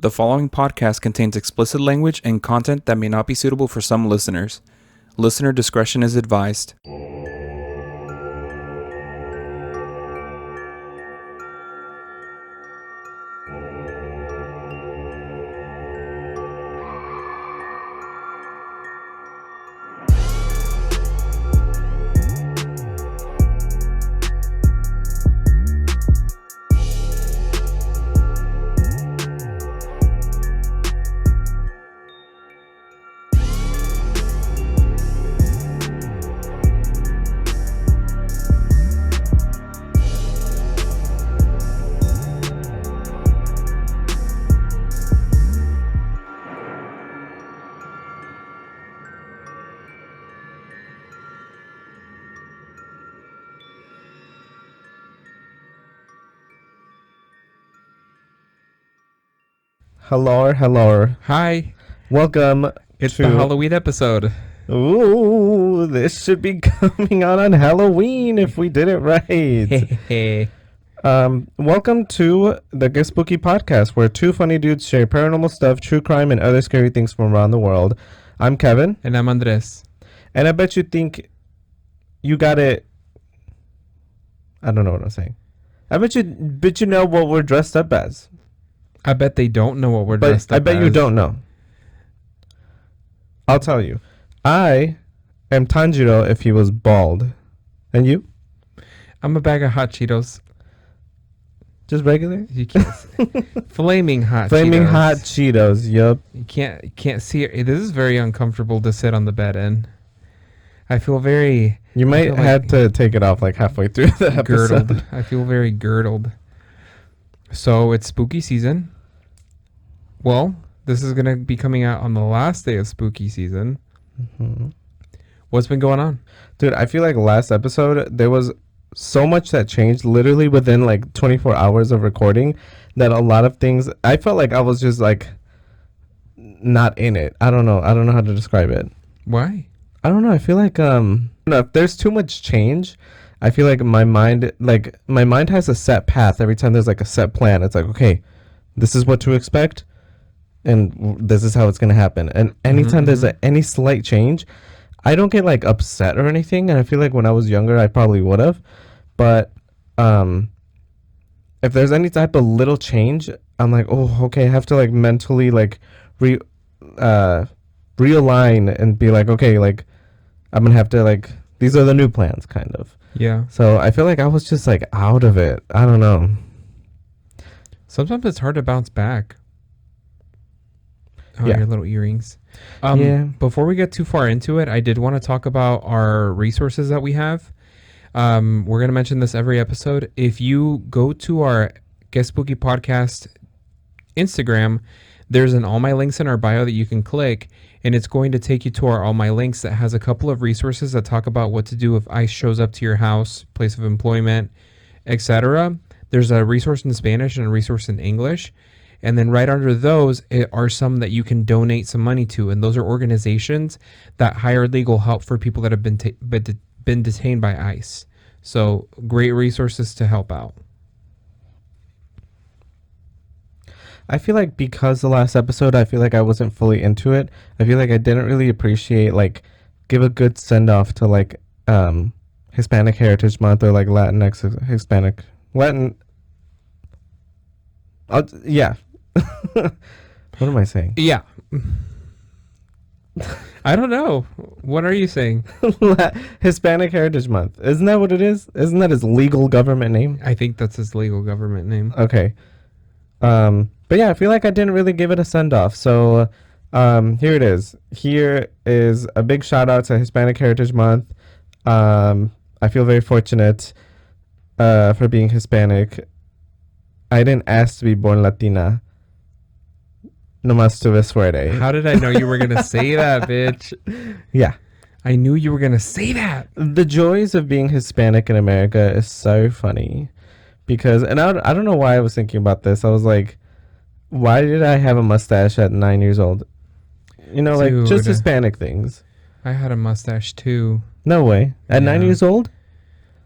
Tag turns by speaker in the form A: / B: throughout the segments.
A: The following podcast contains explicit language and content that may not be suitable for some listeners. Listener discretion is advised.
B: Hello.
C: Hi,
B: Welcome
C: it's
B: to
C: the Halloween episode.
B: Ooh, this should be coming out on Halloween if we did it right.
C: Hey.
B: Welcome to the Get Spooky podcast, where two funny dudes share paranormal stuff, true crime, and other scary things from around the world. I'm Kevin,
C: And I'm Andrez.
B: and I bet you think you got it. I don't know what I'm saying. I bet you know what we're dressed up as.
C: I bet they don't know what we're
B: But
C: dressed up
B: I bet you
C: as.
B: don't know. I'll tell you. I am Tanjiro if he was bald. And you?
C: I'm a bag of hot Cheetos.
B: Just regular?
C: You can't see. Flaming hot
B: Flaming
C: Cheetos.
B: hot Cheetos, yup.
C: You can't see it. This is very uncomfortable to sit on the bed in. I feel very
B: You might
C: feel
B: have
C: like
B: to take it off like halfway through the episode.
C: girdled. I feel very girdled. So it's spooky season. Well, this is going to be coming out on the last day of spooky season.
B: Mm-hmm.
C: What's been going on?
B: Dude, I feel like last episode, there was so much that changed literally within like 24 hours of recording that a lot of things, I felt like I was just like not in it. I don't know how to describe it.
C: Why?
B: I don't know. I feel like if there's too much change, I feel like my mind has a set path every time there's like a set plan. It's like, okay, this is what to expect, and this is how it's gonna happen. And anytime there's any slight change, I don't get like upset or anything. And I feel like when I was younger, I probably would have. But if there's any type of little change, I'm like, oh, okay, I have to like mentally like realign and be like, okay, like I'm gonna have to like, these are the new plans, kind of.
C: Yeah.
B: So I feel like I was just like out of it. I don't know.
C: Sometimes it's hard to bounce back. Oh,
B: Yeah.
C: your little earrings.
B: Yeah.
C: Before we get too far into it, I did want to talk about our resources that we have. We're going to mention this every episode. If you go to our Get Spooky Podcast Instagram, there's an All My Links in our bio that you can click, and it's going to take you to our All My Links that has a couple of resources that talk about what to do if ICE shows up to your house, place of employment, etc. There's a resource in Spanish and a resource in English. And then right under those are some that you can donate some money to. And those are organizations that hire legal help for people that have been detained by ICE. So great resources to help out.
B: I feel like because the last episode, I feel like I wasn't fully into it. I feel like I didn't really appreciate, like, give a good send off to like Hispanic Heritage Month or like Latinx Hispanic Latin. Yeah. What am I saying?
C: Yeah. I don't know. What are you saying?
B: Hispanic Heritage Month. Isn't that what it is? Isn't that his legal government name?
C: I think that's his legal government name.
B: Okay. But yeah, I feel like I didn't really give it a send off. So here it is. Here is a big shout out to Hispanic Heritage Month. I feel very fortunate for being Hispanic. I didn't ask to be born Latina. Nomás tuve suerte.
C: How did I know you were going to say that, bitch?
B: Yeah.
C: I knew you were going to say that.
B: The joys of being Hispanic in America is so funny. Because, and I don't know why I was thinking about this. I was like, why did I have a mustache at 9 years old? You know, like just
C: Dude.
B: Hispanic things.
C: I had a mustache too.
B: No way. At 9
C: Yeah.
B: years old?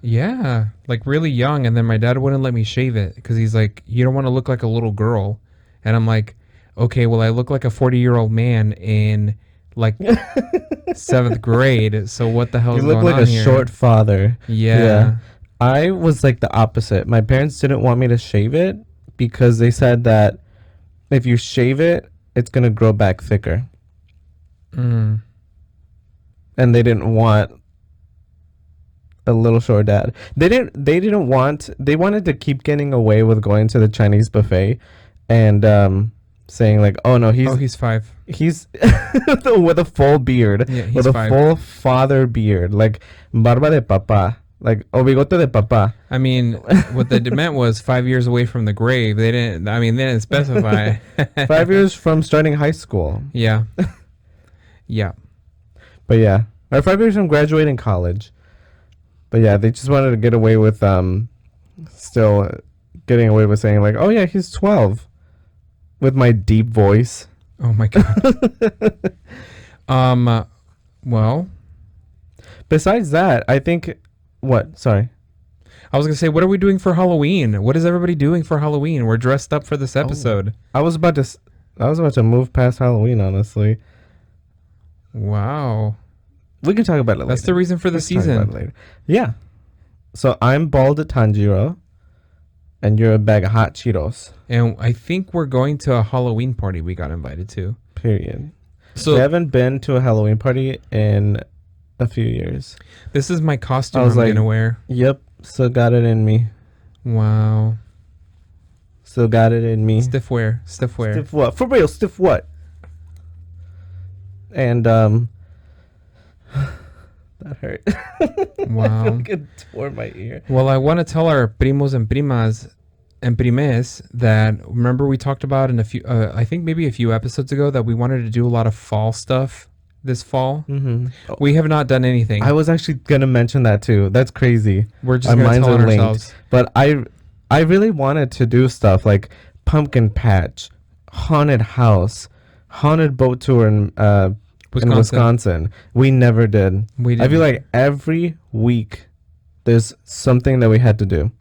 C: Yeah, like really young. And then my dad wouldn't let me shave it because he's like, you don't want to look like a little girl. And I'm like, okay, well, I look like a 40-year-old man in like 7th grade. So what the hell
B: You
C: is
B: look
C: going
B: like
C: on
B: a
C: here?
B: short father.
C: Yeah.
B: I was like the opposite. My parents didn't want me to shave it because they said that if you shave it, it's gonna grow back thicker,
C: Mm.
B: and they didn't want a little short dad. They didn't. They didn't want. They wanted to keep getting away with going to the Chinese buffet, and saying like, "Oh no,
C: He's 5.
B: he's with a full beard,
C: Yeah, he's
B: with a
C: 5.
B: full father beard, like barba de papa, like o bigote de papa."
C: I mean, what they meant was 5 years away from the grave. They didn't specify.
B: 5 years from starting high school.
C: Yeah. Yeah.
B: But yeah, or 5 years from graduating college. But yeah, they just wanted to get away with still getting away with saying like, "Oh yeah, he's 12," with my deep voice.
C: Oh my god. Well,
B: Besides that, I think what? Sorry.
C: I was gonna say, what are we doing for Halloween? What is everybody doing for Halloween? We're dressed up for this episode.
B: I was about to move past Halloween, honestly.
C: Wow.
B: We can talk about it later.
C: That's the reason for the
B: Let's talk about it
C: season.
B: later. Yeah. So I'm bald Tanjiro, and you're a bag of hot Cheetos.
C: And I think we're going to a Halloween party we got invited to.
B: Period.
C: So
B: We haven't been to a Halloween party in a few years.
C: this is my costume
B: I was
C: I'm
B: like-
C: gonna wear.
B: Yep. Still got it in me.
C: Wow.
B: Still got it in me.
C: Stiff wear.
B: Stiff what? For real, stiff what? And that hurt.
C: Wow.
B: I could tore my ear.
C: Well, I want to tell our primos and primas and primes that remember we talked about in a few, I think maybe a few episodes ago, that we wanted to do a lot of fall stuff this fall.
B: Mm-hmm.
C: We have not done anything.
B: I was actually gonna mention that too. That's crazy.
C: We're just
B: Our
C: going to
B: minds
C: tell
B: are
C: on
B: linked.
C: ourselves.
B: But I really wanted to do stuff like pumpkin patch, haunted house, haunted boat tour in Wisconsin. We never did.
C: We
B: I
C: didn't.
B: feel like every week there's something that we had to do.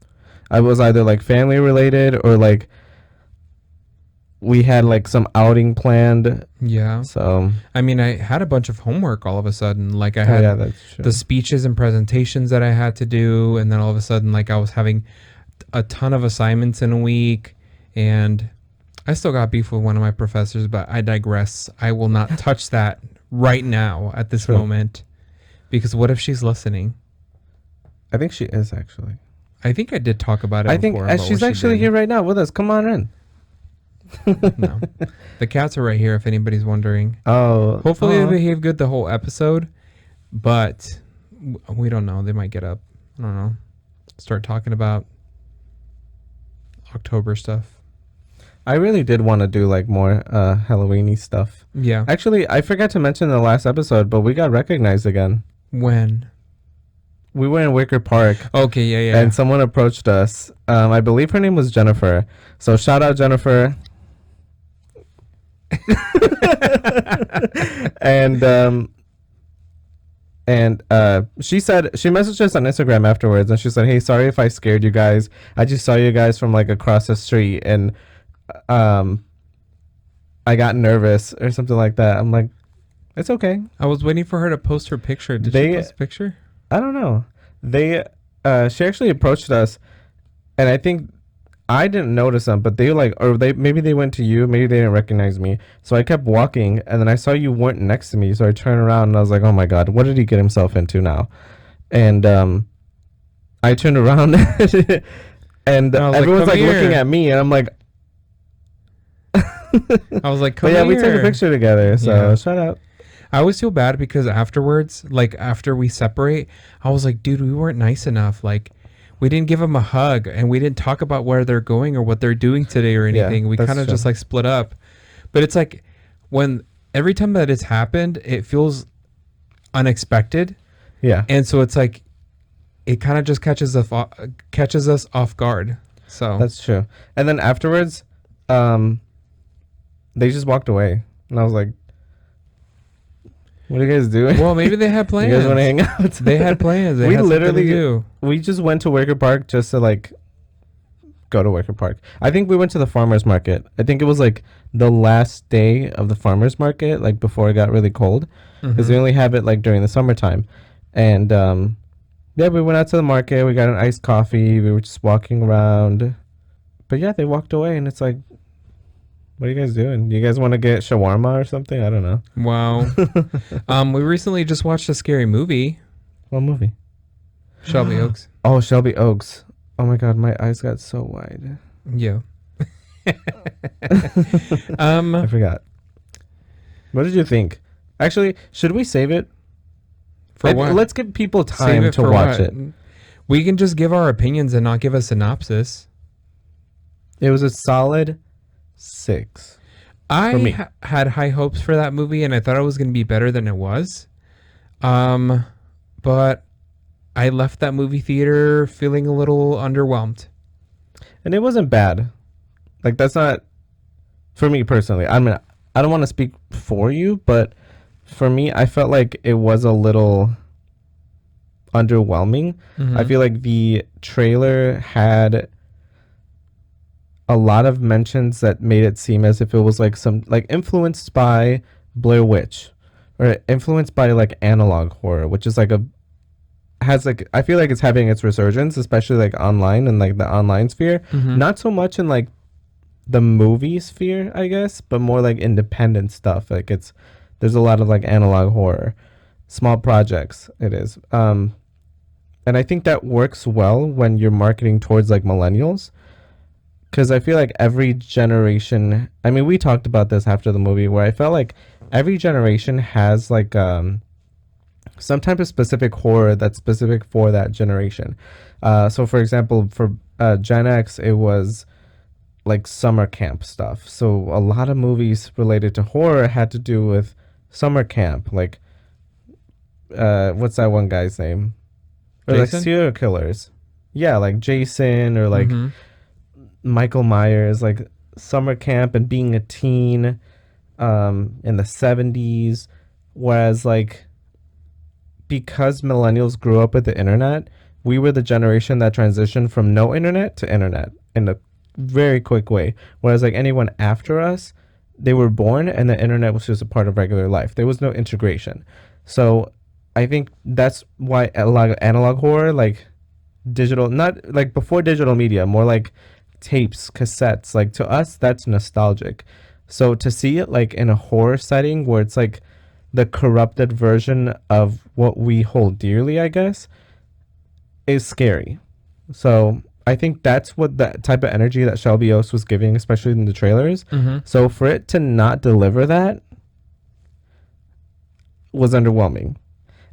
B: I was either like family related or like we had like some outing planned.
C: Yeah.
B: So
C: I mean, I had a bunch of homework all of a sudden. Like I had
B: yeah, that's true.
C: the speeches and presentations that I had to do, and then all of a sudden, like I was having a ton of assignments in a week, and I still got beef with one of my professors, but I digress. I will not touch that right now at this
B: True.
C: moment, because what if she's listening?
B: I think she is actually.
C: I think I did talk about it.
B: I think
C: before, about
B: she's
C: what she
B: actually
C: did.
B: here right now with us. Come on in.
C: No, the cats are right here. If anybody's wondering,
B: Oh,
C: hopefully
B: aw.
C: they behave good the whole episode, but we don't know. They might get up. I don't know. Start talking about October stuff.
B: I really did want to do like more Halloweeny stuff.
C: Yeah.
B: Actually, I forgot to mention in the last episode, but we got recognized again.
C: When?
B: We were in Wicker Park,
C: Okay. Yeah.
B: and someone approached us. I believe her name was Jennifer. So shout out Jennifer. and she messaged us on Instagram afterwards, and she said, "Hey, sorry if I scared you guys. I just saw you guys from like across the street, and I got nervous or something like that." I'm like, "It's okay."
C: I was waiting for her to post her picture. Did
B: They-
C: she post a picture?
B: I don't know. She actually approached us, and I think I didn't notice them, but maybe they went to you, maybe they didn't recognize me. So I kept walking, and then I saw you weren't next to me, so I turned around and I was like, "Oh my god, what did he get himself into now?" And I turned around, and
C: I was like,
B: everyone's
C: "Come
B: like
C: here."
B: looking at me, and I'm like,
C: I was like, come
B: "But yeah, we
C: here.
B: took a picture together." So
C: Yeah.
B: shout out.
C: I always feel bad because afterwards, like after we separate, I was like, dude, we weren't nice enough. Like, we didn't give them a hug, and we didn't talk about where they're going or what they're doing today or
B: Yeah,
C: anything. We
B: that's
C: kind of
B: true.
C: just like split up. But it's like every time that it's happened, it feels unexpected.
B: Yeah,
C: And so it's like, it kind of just catches us off guard. So
B: that's true. And then afterwards, they just walked away, and I was like, "What are you guys doing?"
C: well, maybe they had
B: You
C: plans.
B: guys want to hang out?
C: They had plans. They
B: We
C: had something to
B: literally-
C: do.
B: We just went to Wicker Park just to like go to Wicker Park. I think we went to the farmers market. I think it was like the last day of the farmers market, like before it got really cold, because they only have it like during the summertime. And yeah, we went out to the market. We got an iced coffee. We were just walking around. But yeah, they walked away, and it's like, what are you guys doing? You guys want to get shawarma or something? I don't know.
C: Wow. We recently just watched a scary movie.
B: What movie?
C: Shelby Oaks.
B: Oh, Shelby Oaks. Oh my God, my eyes got so wide.
C: Yeah.
B: I forgot. What did you think? Actually, should we save it?
C: For what?
B: Let's give people
C: Save
B: time
C: it
B: to
C: for
B: watch
C: what?
B: it.
C: We can just give our opinions and not give a synopsis.
B: It was a solid 6. For me.
C: I had high hopes for that movie, and I thought it was going to be better than it was. But I left that movie theater feeling a little underwhelmed.
B: And it wasn't bad. Like, that's not, for me personally. I mean, I don't want to speak for you, but for me, I felt like it was a little underwhelming. I feel like the trailer had a lot of mentions that made it seem as if it was like some, like, influenced by Blair Witch, or influenced by like analog horror, which is like has like, I feel like it's having its resurgence, especially like online and like the online sphere. Not so much in like the movie sphere, I guess, but more like independent stuff. Like there's a lot of like analog horror, small projects. It is. And I think that works well when you're marketing towards like millennials. Because I feel like every generation, I mean, we talked about this after the movie, where I felt like every generation has like some type of specific horror that's specific for that generation. So for example, for Gen X, it was like summer camp stuff. So a lot of movies related to horror had to do with summer camp. Like, what's that one guy's name? Or like serial killers. Yeah, like Jason, or like Michael Myers, like summer camp and being a teen in the 70s. Whereas like, because millennials grew up with the internet, we were the generation that transitioned from no internet to internet in a very quick way. Whereas like anyone after us, they were born and the internet was just a part of regular life. There was no integration. So I think that's why a lot of analog horror, like digital, not like before digital media, more like tapes, cassettes, like to us, that's nostalgic. So to see it like in a horror setting where it's like the corrupted version of what we hold dearly, I guess, is scary. So I think that's what that type of energy that Shelby Oaks was giving, especially in the trailers. So for it to not deliver that was underwhelming.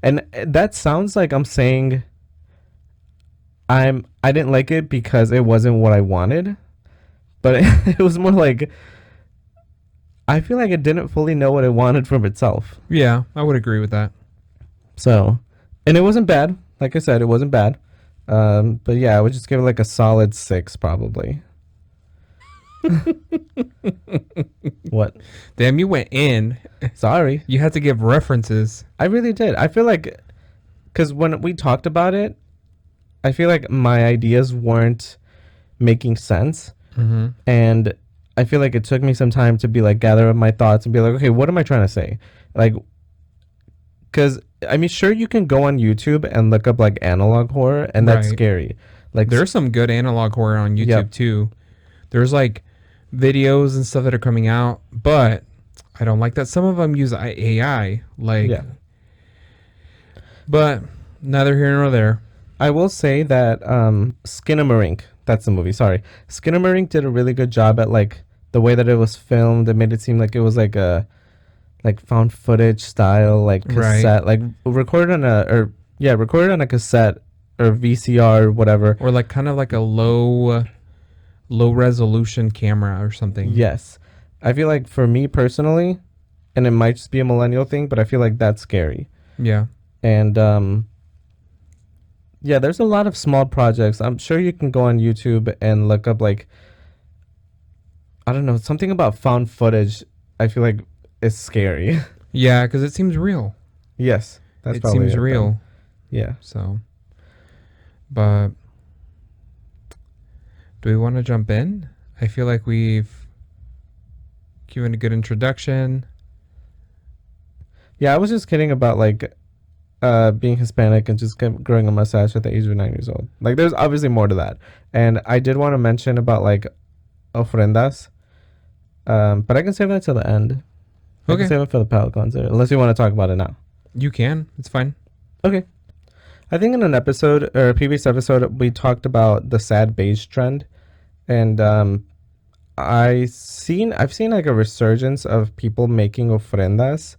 B: And that sounds like I'm saying I didn't like it because it wasn't what I wanted, but it was more like, I feel like it didn't fully know what it wanted from itself.
C: Yeah, I would agree with that.
B: So, and it wasn't bad. Like I said, it wasn't bad. But yeah, I would just give it like a solid 6 probably. What?
C: Damn, you went in.
B: Sorry.
C: You had to give references.
B: I really did. I feel like, because when we talked about it, I feel like my ideas weren't making sense. And I feel like it took me some time to be like, gather up my thoughts and be like, okay, what am I trying to say? Like, because I mean, sure, you can go on YouTube and look up like analog horror, and that's scary. Like,
C: there's some good analog horror on YouTube too. There's like videos and stuff that are coming out, but I don't like that some of them use AI. Like, but neither here nor there.
B: I will say that Skinamarink, that's the movie, sorry. Skinamarink did a really good job at like the way that it was filmed. It made it seem like it was like a like found footage style, like cassette, like recorded on a cassette or VCR or whatever.
C: Or like kind of like a low resolution camera or something.
B: Yes. I feel like for me personally, and it might just be a millennial thing, but I feel like that's scary.
C: Yeah.
B: And yeah, there's a lot of small projects. I'm sure you can go on YouTube and look up like, I don't know, something about found footage. I feel like it's scary.
C: Yeah, because it seems real.
B: Yes, that's
C: it
B: probably
C: seems real.
B: Yeah.
C: So, but Do we want to jump in? I feel like we've given a good introduction.
B: Yeah, I was just kidding about like being Hispanic and just growing a mustache at the age of 9 years old. Like, there's obviously more to that. And I did want to mention about like ofrendas, but I can save that till the end. I can
C: Okay.
B: save it for the palate cleanser, unless you want to talk about it now.
C: You can. It's fine.
B: Okay. I think in an episode or a previous episode, we talked about the sad beige trend, and I've seen like a resurgence of people making ofrendas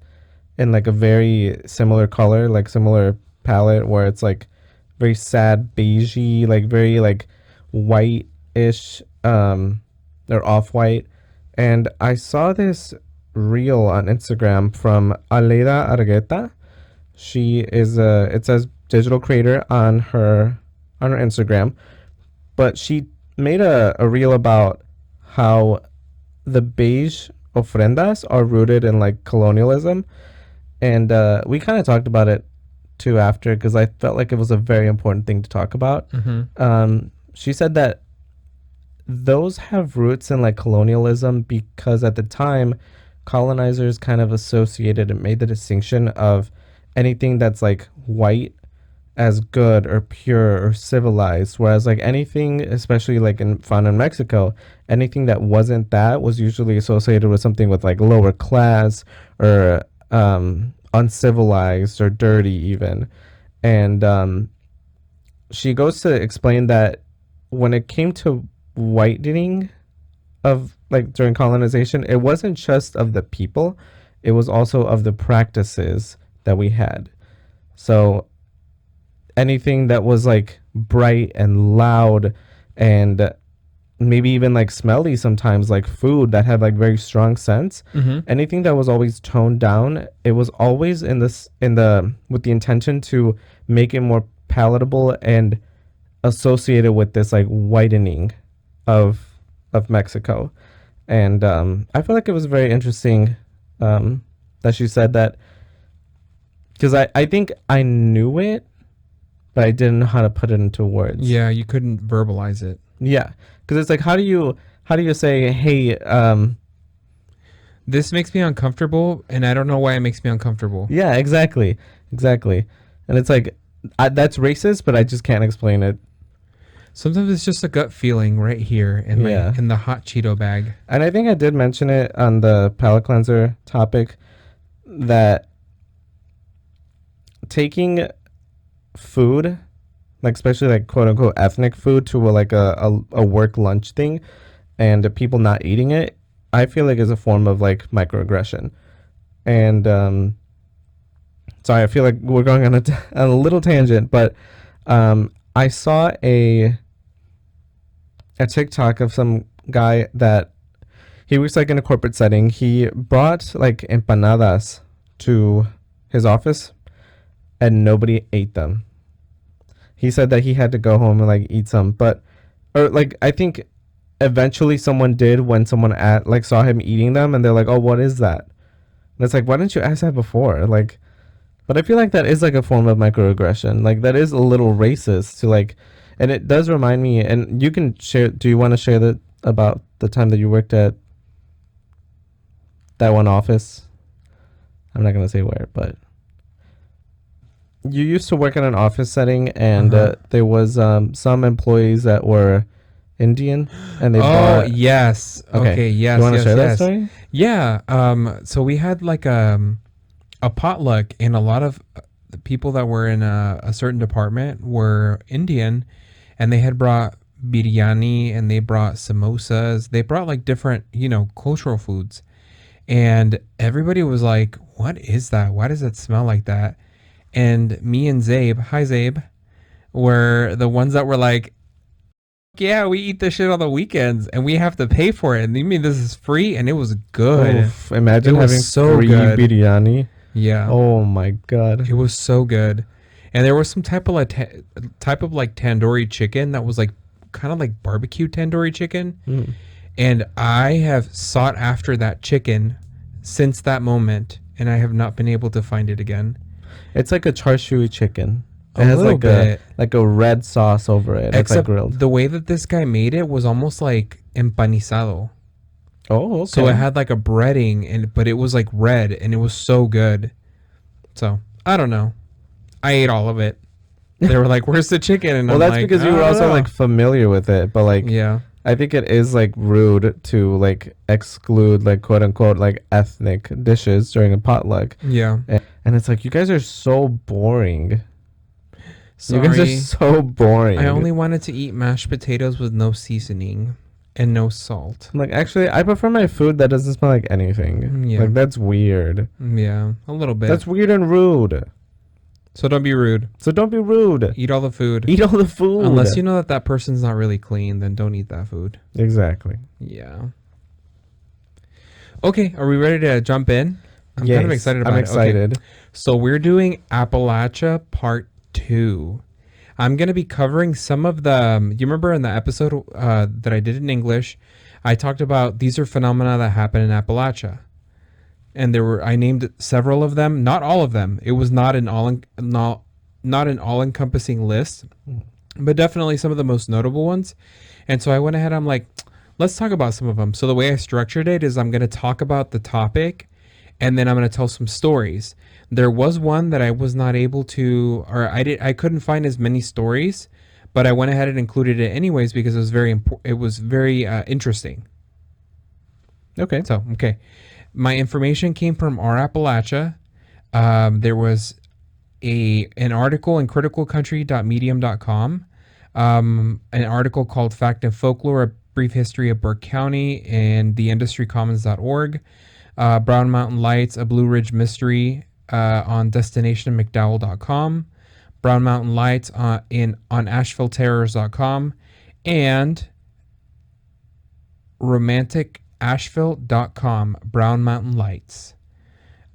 B: in like a very similar color, like similar palette, where it's like very sad beigey, like very like white-ish, or off-white. And I saw this reel on Instagram from Aleida Argueta. She is it says digital creator on her Instagram, but she made a reel about how the beige ofrendas are rooted in like colonialism, and we kind of talked about it too after, because I felt like it was a very important thing to talk about. She said that those have roots in like colonialism because at the time colonizers kind of associated and made the distinction of anything that's like white as good or pure or civilized, whereas like anything, especially like found in Mexico, anything that wasn't that was usually associated with something with like lower class or uncivilized or dirty even. And she goes to explain that when it came to whitening of like during colonization, it wasn't just of the people, it was also of the practices that we had. So anything that was like bright and loud and maybe even like smelly sometimes, like food that had like very strong scents, anything that was always toned down, it was always with the intention to make it more palatable and associated with this like whitening of Mexico. And I feel like it was very interesting that she said that, because I think I knew it, but I didn't know how to put it into words.
C: Yeah, you couldn't verbalize it.
B: Yeah, because it's like, how do you say, hey,
C: this makes me uncomfortable, and I don't know why it makes me uncomfortable.
B: yeah, exactly, and it's like that's racist, but I just can't explain it.
C: Sometimes it's just a gut feeling right here in
B: Yeah.
C: in the hot Cheeto bag.
B: And I think I did mention it on the palate cleanser topic, that taking food, like especially like quote unquote ethnic food, to a work lunch thing, and people not eating it, I feel like is a form of like microaggression. And sorry, I feel like we're going on a little tangent, but I saw a TikTok of some guy that he works like in a corporate setting. He brought like empanadas to his office and nobody ate them. He said that he had to go home and like eat some, or like I think eventually someone did when someone saw him eating them, and they're like, "Oh, what is that?" And it's like, why didn't you ask that before? Like, but I feel like that is like a form of microaggression. Like that is a little racist to like, and it does remind me. And you can share. Do you want to share about the time that you worked at that one office? I'm not gonna say where, but you used to work in an office setting, and there was some employees that were Indian, and they bought.
C: Yes. Okay. Yes.
B: You want to
C: yes,
B: share that
C: yes.
B: story?
C: Yeah. So we had like a potluck, and a lot of the people that were in a certain department were Indian, and they had brought biryani, and they brought samosas. They brought like different, cultural foods, and everybody was like, "What is that? Why does it smell like that?" And me and Zabe, hi Zabe, were the ones that were like, yeah, we eat this shit on the weekends and we have to pay for it. And you mean this is free? And it was good.
B: Oof, imagine
C: It was
B: having
C: so
B: free
C: good.
B: biryani.
C: Yeah.
B: Oh my god.
C: It was so good. And there was some type of like tandoori chicken that was like kind of like barbecue tandoori chicken.
B: Mm.
C: And I have sought after that chicken since that moment, and I have not been able to find it again.
B: It's like a char siu chicken.
C: A
B: It has
C: little bit.
B: like a red sauce over it. It's like
C: Except
B: grilled.
C: the way that this guy made it was almost like empanizado.
B: Oh, okay.
C: So it had like a breading, but it was like red, and it was so good. So I don't know. I ate all of it. They were like, "Where's the chicken?" And
B: well,
C: I'm
B: that's
C: like,
B: because you
C: "I
B: were
C: don't
B: also
C: know."
B: like familiar with it, but like
C: Yeah.
B: I think it is like rude to like exclude like quote unquote like ethnic dishes during a potluck.
C: Yeah.
B: And it's like you guys are so boring.
C: Sorry.
B: You guys are so boring.
C: I only wanted to eat mashed potatoes with no seasoning and no salt.
B: like actually I prefer my food that doesn't smell like anything.
C: Yeah.
B: Like that's weird.
C: Yeah, a little bit.
B: That's weird and rude.
C: So don't be rude.
B: So don't be rude.
C: Eat all the food.
B: Eat all the food.
C: Unless you know that that person's not really clean, then don't eat that food.
B: Exactly.
C: Yeah. Okay, are we ready to jump in? I'm kind of
B: Yes,
C: excited about
B: I'm
C: it.
B: excited.
C: Okay. So we're doing Appalachia Part 2. I'm going to be covering some of the... you remember in the episode that I did in English, I talked about these are phenomena that happen in Appalachia. And I named several of them, not all of them. It was not an all-encompassing list, but definitely some of the most notable ones. And so I went ahead, I'm like, let's talk about some of them. So the way I structured it is I'm going to talk about the topic, and then I'm going to tell some stories. There was one that I was not able to, or I couldn't find as many stories, but I went ahead and included it anyways because it was very interesting.
B: Okay.
C: So, okay. My information came from our Appalachia. There was an article in criticalcountry.medium.com, an article called Fact and Folklore, A Brief History of Burke County, and theindustrycommons.org, Brown Mountain Lights, A Blue Ridge Mystery on destinationmcdowell.com, Brown Mountain Lights on ashevilleterrors.com, and romanticasheville.com, Brown Mountain Lights.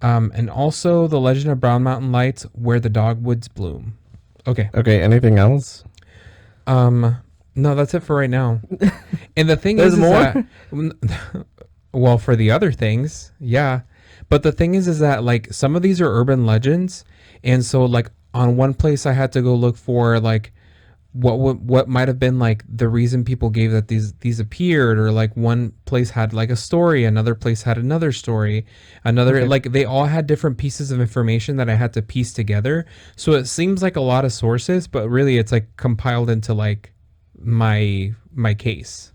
C: And also the legend of Brown Mountain Lights, where the dogwoods bloom. Okay.
B: Okay. Anything else?
C: No, that's it for right now. And the thing
B: There's
C: is
B: more?
C: that, well, for the other things, yeah. But the thing is that like some of these are urban legends, and so like on one place I had to go look for like what might have been like the reason people gave that these appeared, or like one place had like a story, another place had another story,
B: Okay.
C: like they all had different pieces of information that I had to piece together. So it seems like a lot of sources, but really it's like compiled into like my case.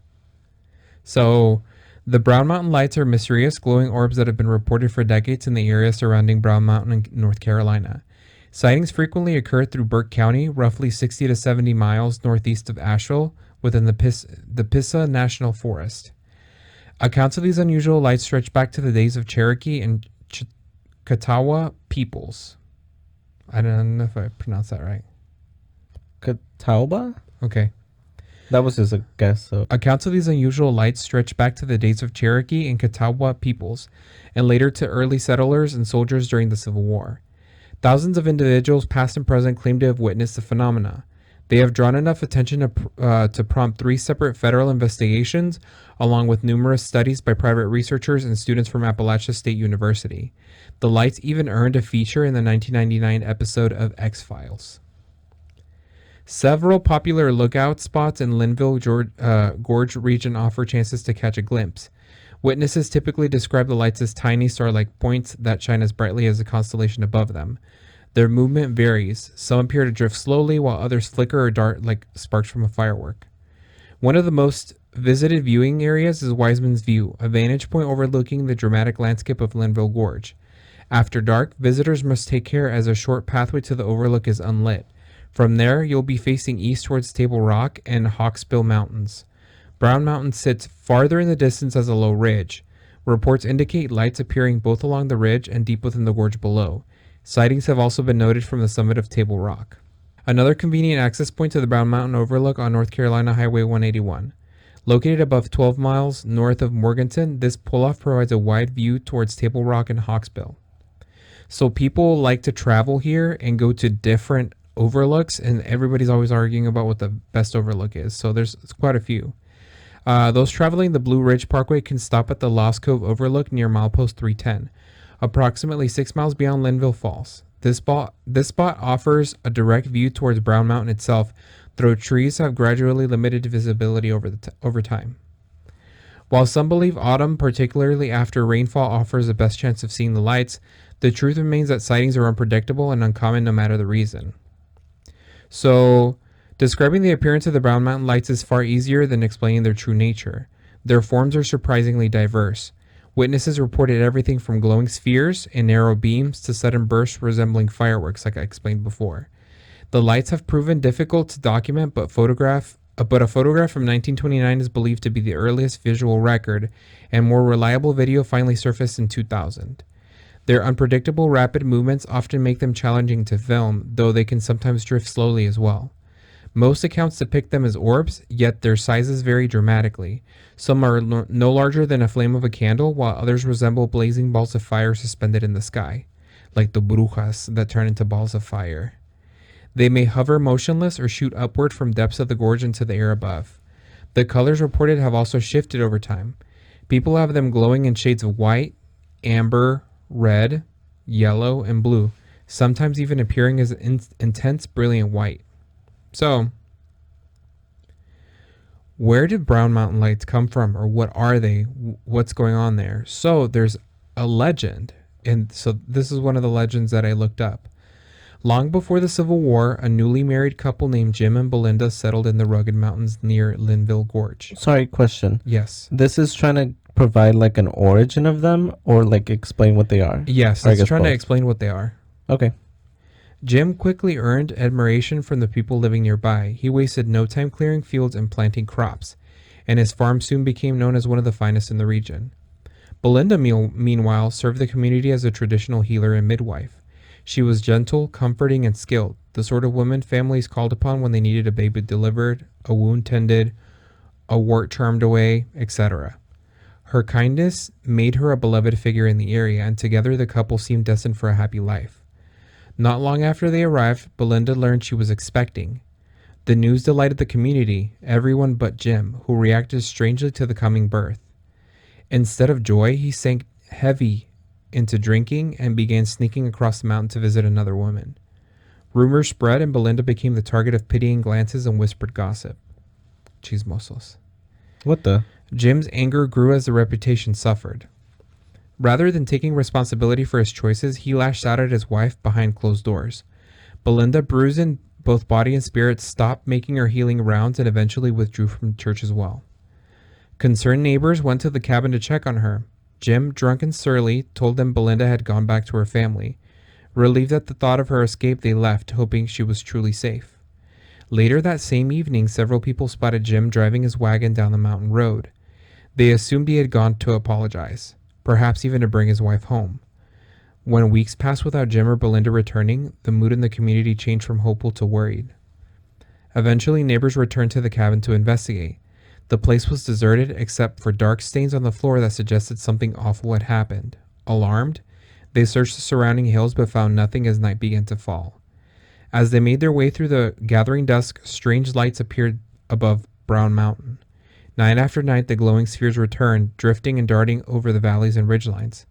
C: So the Brown Mountain Lights are mysterious glowing orbs that have been reported for decades in the area surrounding Brown Mountain in North Carolina. Sightings frequently occur through Burke County, roughly 60 to 70 miles northeast of Asheville, within the Pissa National Forest. Accounts of these unusual lights stretch back to the days of Cherokee and Catawba peoples. I don't know if I pronounced that right.
B: Catawba?
C: Okay.
B: That was just a guess. So
C: Accounts of these unusual lights stretch back to the days of Cherokee and Catawba peoples, and later to early settlers and soldiers during the Civil War. Thousands of individuals, past and present, claim to have witnessed the phenomena. They have drawn enough attention to prompt 3 separate federal investigations, along with numerous studies by private researchers and students from Appalachia State University. The lights even earned a feature in the 1999 episode of X-Files. Several popular lookout spots in Linville Gorge region offer chances to catch a glimpse. Witnesses typically describe the lights as tiny star-like points that shine as brightly as the constellation above them. Their movement varies. Some appear to drift slowly, while others flicker or dart like sparks from a firework. One of the most visited viewing areas is Wiseman's View, a vantage point overlooking the dramatic landscape of Linville Gorge. After dark, visitors must take care as a short pathway to the overlook is unlit. From there, you'll be facing east towards Table Rock and Hawksbill Mountains. Brown Mountain sits farther in the distance as a low ridge. Reports indicate lights appearing both along the ridge and deep within the gorge below. Sightings have also been noted from the summit of Table Rock. Another convenient access point to the Brown Mountain overlook on North Carolina Highway 181. Located above 12 miles north of Morganton, this pull-off provides a wide view towards Table Rock and Hawksbill. So people like to travel here and go to different overlooks, and everybody's always arguing about what the best overlook is. So there's quite a few. Those traveling the Blue Ridge Parkway can stop at the Lost Cove Overlook near milepost 310, approximately 6 miles beyond Linville Falls. This spot offers a direct view towards Brown Mountain itself, though trees have gradually limited visibility over time. While some believe autumn, particularly after rainfall, offers the best chance of seeing the lights, the truth remains that sightings are unpredictable and uncommon no matter the reason. So, describing the appearance of the Brown Mountain lights is far easier than explaining their true nature. Their forms are surprisingly diverse. Witnesses reported everything from glowing spheres and narrow beams to sudden bursts resembling fireworks, like I explained before. The lights have proven difficult to document, but a photograph from 1929 is believed to be the earliest visual record, and more reliable video finally surfaced in 2000. Their unpredictable, rapid movements often make them challenging to film, though they can sometimes drift slowly as well. Most accounts depict them as orbs, yet their sizes vary dramatically. Some are no larger than a flame of a candle, while others resemble blazing balls of fire suspended in the sky, like the brujas that turn into balls of fire. They may hover motionless or shoot upward from depths of the gorge into the air above. The colors reported have also shifted over time. People have them glowing in shades of white, amber, red, yellow, and blue, sometimes even appearing as intense, brilliant white. So, where did Brown Mountain lights come from, or what are they? What's going on there? So, there's a legend, and so this is one of the legends that I looked up. Long before the Civil War, a newly married couple named Jim and Belinda settled in the rugged mountains near Linville Gorge.
B: Sorry, question.
C: Yes.
B: This is trying to provide like an origin of them, or like explain what they are?
C: Yes,
B: Or I
C: it's
B: guess
C: trying to
B: both.
C: explain what they are.
B: Okay.
C: Jim quickly earned admiration from the people living nearby. He wasted no time clearing fields and planting crops, and his farm soon became known as one of the finest in the region. Belinda, meanwhile, served the community as a traditional healer and midwife. She was gentle, comforting, and skilled, the sort of woman families called upon when they needed a baby delivered, a wound tended, a wart charmed away, etc. Her kindness made her a beloved figure in the area, and together the couple seemed destined for a happy life. Not long after they arrived, Belinda learned she was expecting. The news delighted the community, everyone but Jim, who reacted strangely to the coming birth. Instead of joy, he sank heavy into drinking and began sneaking across the mountain to visit another woman. Rumors spread, and Belinda became the target of pitying glances and whispered gossip. Chismosos.
B: What the?
C: Jim's anger grew as the reputation suffered. Rather than taking responsibility for his choices, he lashed out at his wife behind closed doors. Belinda, bruised in both body and spirit, stopped making her healing rounds and eventually withdrew from church as well. Concerned neighbors went to the cabin to check on her. Jim, drunk and surly, told them Belinda had gone back to her family. Relieved at the thought of her escape, they left, hoping she was truly safe. Later that same evening, several people spotted Jim driving his wagon down the mountain road. They assumed he had gone to apologize, perhaps even to bring his wife home. When weeks passed without Jim or Belinda returning, the mood in the community changed from hopeful to worried. Eventually, neighbors returned to the cabin to investigate. The place was deserted except for dark stains on the floor that suggested something awful had happened. Alarmed, they searched the surrounding hills but found nothing as night began to fall. As they made their way through the gathering dusk, strange lights appeared above Brown Mountain. Night after night, the glowing spheres returned, drifting and darting over the valleys and ridgelines.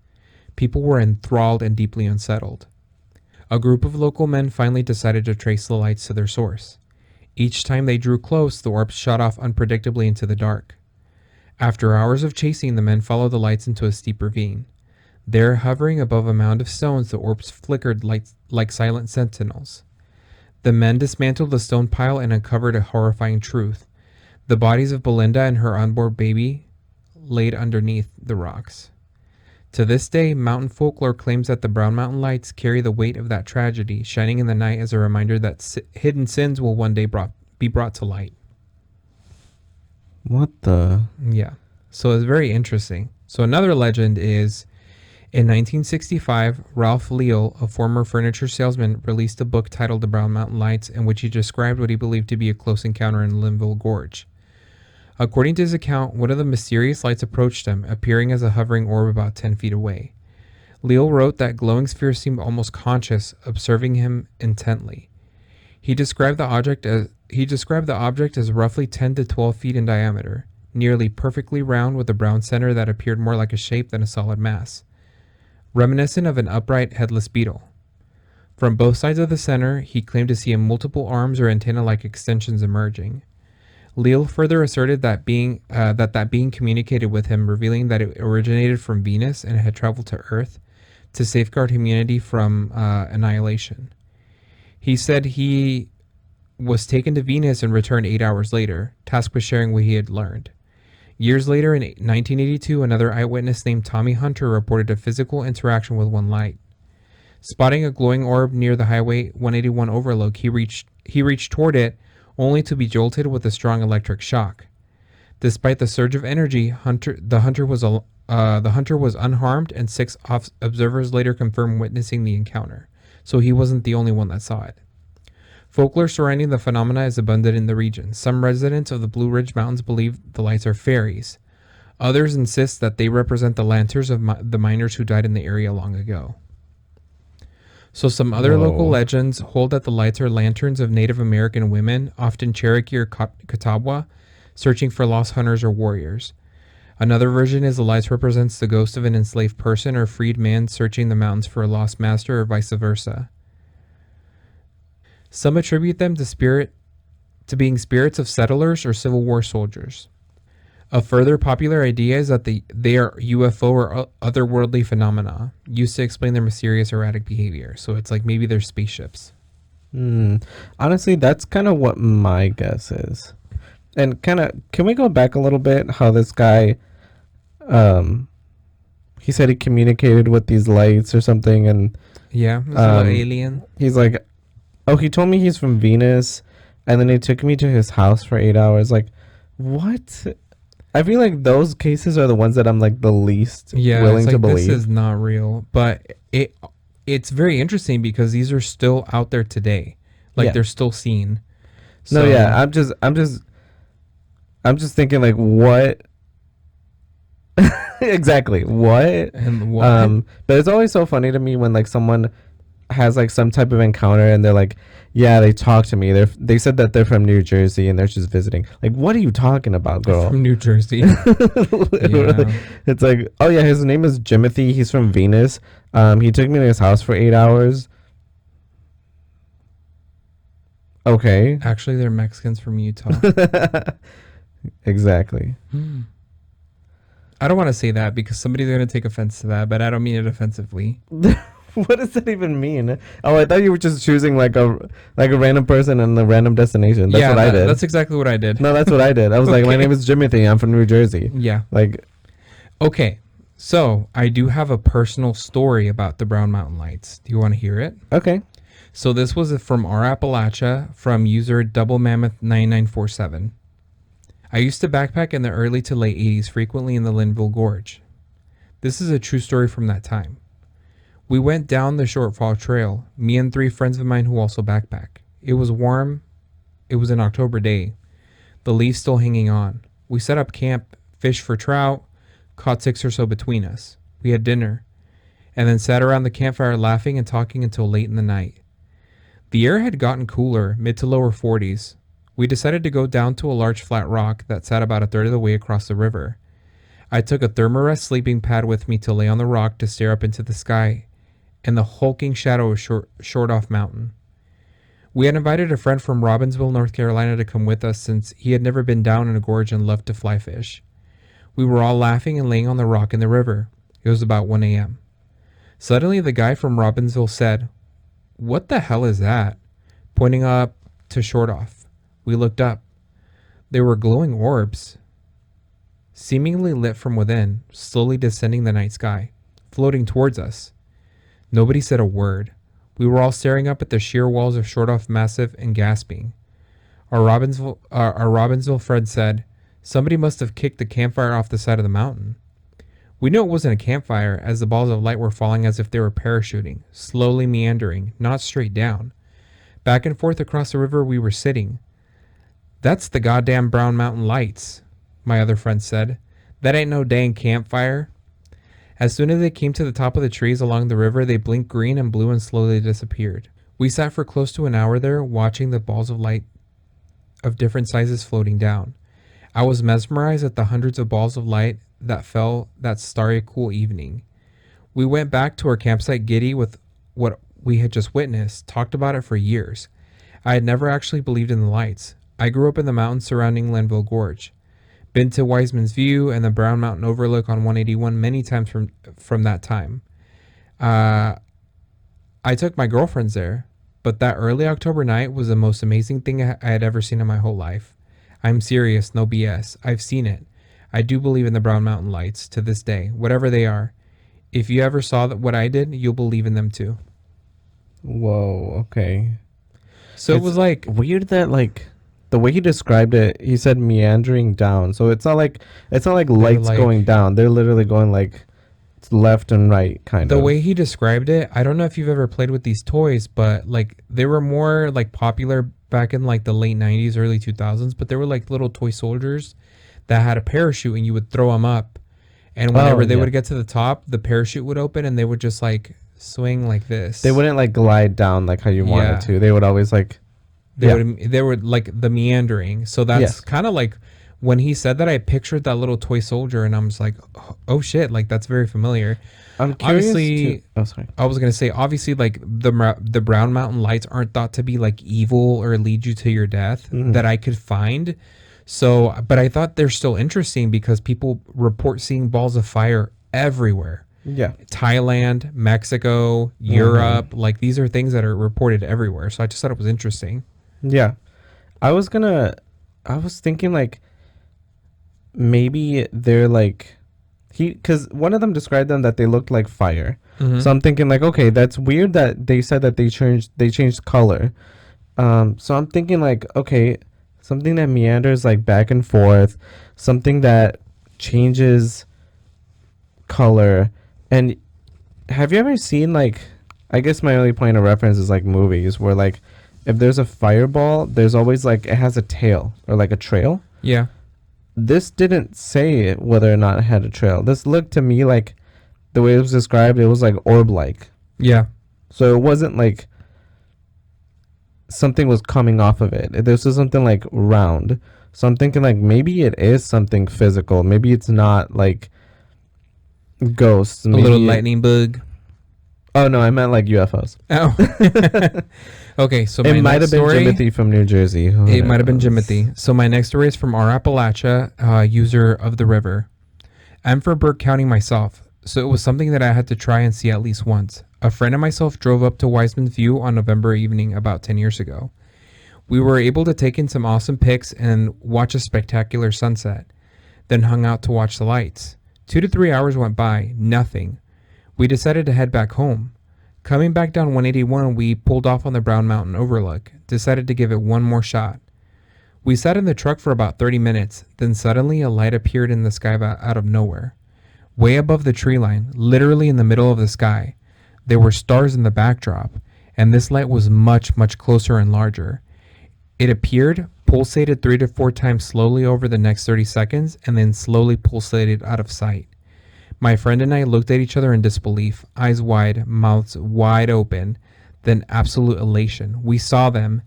C: People were enthralled and deeply unsettled. A group of local men finally decided to trace the lights to their source. Each time they drew close, the orbs shot off unpredictably into the dark. After hours of chasing, the men followed the lights into a steep ravine. There, hovering above a mound of stones, the orbs flickered like silent sentinels. The men dismantled the stone pile and uncovered a horrifying truth. The bodies of Belinda and her unborn baby laid underneath the rocks. To this day, mountain folklore claims that the Brown Mountain lights carry the weight of that tragedy, shining in the night as a reminder that hidden sins will one day be brought to light.
B: What the?
C: Yeah. So it's very interesting. So another legend is, in 1965, Ralph Leal, a former furniture salesman, released a book titled The Brown Mountain Lights, in which he described what he believed to be a close encounter in Linville Gorge. According to his account, one of the mysterious lights approached him, appearing as a hovering orb about 10 feet away. Leal wrote that glowing spheres seemed almost conscious, observing him intently. He described the object as roughly 10 to 12 feet in diameter, nearly perfectly round with a brown center that appeared more like a shape than a solid mass, reminiscent of an upright headless beetle. From both sides of the center, he claimed to see multiple arms or antenna-like extensions emerging. Leal further asserted that that being communicated with him, revealing that it originated from Venus and had traveled to Earth to safeguard humanity from annihilation. He said he was taken to Venus and returned 8 hours later, tasked with sharing what he had learned. Years later, in 1982, another eyewitness named Tommy Hunter reported a physical interaction with one light. Spotting a glowing orb near the Highway 181 overlook, he reached toward it, only to be jolted with a strong electric shock. Despite the surge of energy, the hunter was unharmed, and 6 observers later confirmed witnessing the encounter. So he wasn't the only one that saw it. Folklore surrounding the phenomena is abundant in the region. Some residents of the Blue Ridge Mountains believe the lights are fairies. Others insist that they represent the lanterns of the miners who died in the area long ago. So some other local legends hold that the lights are lanterns of Native American women, often Cherokee or Catawba, searching for lost hunters or warriors. Another version is the lights represents the ghost of an enslaved person or freed man searching the mountains for a lost master, or vice versa. Some attribute them to being spirits of settlers or Civil War soldiers. A further popular idea is that they are UFO or otherworldly phenomena, used to explain their mysterious erratic behavior. So it's like maybe they're spaceships.
B: Honestly, that's kind of what my guess is. And can we go back a little bit? How this guy, he said he communicated with these lights or something, and
C: yeah, it's a little alien.
B: He's like, oh, he told me he's from Venus, and then he took me to his house for 8 hours. Like, what? I feel like those cases are the ones that I'm like the least willing to believe.
C: This is not real, but it's very interesting because these are still out there today. Like they're still seen.
B: So, no, yeah, I'm just thinking like what exactly what?
C: And what?
B: But it's always so funny to me when like someone has like some type of encounter and they're like, yeah, they talked to me. They said that they're from New Jersey and they're just visiting. Like, what are you talking about, girl?
C: From New Jersey.
B: Yeah. It's like, oh yeah, his name is Jimothy. He's from Venus. He took me to his house for 8 hours. Okay.
C: Actually, they're Mexicans from Utah.
B: Exactly.
C: I don't want to say that because somebody's going to take offense to that, but I don't mean it offensively.
B: What does that even mean? Oh, I thought you were just choosing like a random person and a random destination. That's what I did.
C: That's exactly what I did.
B: No, that's what I did. I was like, my name is Jimothy. I'm from New Jersey.
C: Yeah.
B: Like,
C: okay. So I do have a personal story about the Brown Mountain Lights. Do you want to hear it?
B: Okay.
C: So this was from our Appalachia from user Double Mammoth 9947. I used to backpack in the early to late 80s, frequently in the Linville Gorge. This is a true story from that time. We went down the Shortfall Trail, me and 3 friends of mine who also backpack. It was warm. It was an October day. The leaves still hanging on. We set up camp, fished for trout, caught 6 or so between us. We had dinner, and then sat around the campfire laughing and talking until late in the night. The air had gotten cooler, mid to lower 40s. We decided to go down to a large flat rock that sat about a third of the way across the river. I took a thermarest sleeping pad with me to lay on the rock to stare up into the sky and the hulking shadow of Short Off Mountain. We had invited a friend from Robbinsville, North Carolina to come with us since he had never been down in a gorge and loved to fly fish. We were all laughing and laying on the rock in the river. It was about 1 a.m. Suddenly the guy from Robbinsville said, "What the hell is that?" pointing up to Short Off. We looked up. They were glowing orbs, seemingly lit from within, slowly descending the night sky, floating towards us. Nobody said a word. We were all staring up at the sheer walls of Short Off Massive and gasping. Our Robbinsville friend said, "Somebody must have kicked the campfire off the side of the mountain." We knew it wasn't a campfire, as the balls of light were falling as if they were parachuting, slowly meandering, not straight down. Back and forth across the river we were sitting. "That's the goddamn Brown Mountain Lights," my other friend said. "That ain't no dang campfire." As soon as they came to the top of the trees along the river, they blinked green and blue and slowly disappeared. We sat for close to an hour there, watching the balls of light of different sizes floating down. I was mesmerized at the hundreds of balls of light that fell that starry, cool evening. We went back to our campsite giddy with what we had just witnessed, talked about it for years. I had never actually believed in the lights. I grew up in the mountains surrounding Lenville Gorge. Been to Wiseman's View and the Brown Mountain Overlook on 181 many times from that time. I took my girlfriends there, but that early October night was the most amazing thing I had ever seen in my whole life. I'm serious, no BS. I've seen it. I do believe in the Brown Mountain lights to this day, whatever they are. If you ever saw what I did, you'll believe in them too.
B: Whoa. Okay.
C: So it was like
B: weird that like the way he described it. He said meandering down. So it's not like lights
C: like-
B: going down. They're literally going like left and right, kind of.
C: the way he described it. I don't know if you've ever played with these toys, but like they were more like popular back in like the late 90s, early 2000s. But they were like little toy soldiers that had a parachute, and you would throw them up. And whenever they would get to the top, the parachute would open, and they would just like swing like this.
B: They wouldn't like glide down like how you wanted to. They would always like
C: they were like the meandering. So that's
B: Yes.
C: kind of like when he said that, I pictured that little toy soldier, and I'm just like, oh shit, like that's very familiar.
B: I'm curious
C: Obviously,
B: oh, sorry.
C: I was gonna say, obviously, like the Brown Mountain lights aren't thought to be like evil or lead you to your death that I could find. So, but I thought they're still interesting because people report seeing balls of fire everywhere.
B: Yeah.
C: Thailand, Mexico, Europe, like these are things that are reported everywhere. So I just thought it was interesting.
B: Yeah. I was thinking like maybe they're like because one of them described them that they looked like fire. So I'm thinking like, okay, that's weird that they said that they changed color. So I'm thinking like, okay, something that meanders like back and forth, something that changes color. And have you ever seen like, I guess my only point of reference is like movies where like if there's a fireball, there's always like it has a tail or like a trail.
C: Yeah.
B: This didn't say whether or not it had a trail. This looked to me like the way it was described, it was like orb-like.
C: Yeah.
B: So it wasn't like something was coming off of it. This was something like round. So I'm thinking like maybe it is something physical. Maybe it's not like ghosts.
C: A
B: Maybe
C: little lightning bug.
B: Oh no, I meant like UFOs.
C: Oh. Okay, so my
B: It might
C: next
B: have been
C: story,
B: Jimothy from New Jersey.
C: It might have been Jimothy. So my next story is from our Appalachia user of the river. I'm from Burke County myself, so it was something that I had to try and see at least once. A friend and myself drove up to Wiseman's View on November evening about 10 years ago. We were able to take in some awesome pics and watch a spectacular sunset, then hung out to watch the lights. 2 to 3 hours went by, nothing. We decided to head back home. Coming back down 181, we pulled off on the Brown Mountain Overlook, decided to give it one more shot. We sat in the truck for about 30 minutes, then suddenly a light appeared in the sky out of nowhere. Way above the tree line, literally in the middle of the sky. There were stars in the backdrop, and this light was much, much closer and larger. It appeared, pulsated 3 to 4 times slowly over the next 30 seconds, and then slowly pulsated out of sight. My friend and I looked at each other in disbelief, eyes wide, mouths wide open, then absolute elation. We saw them.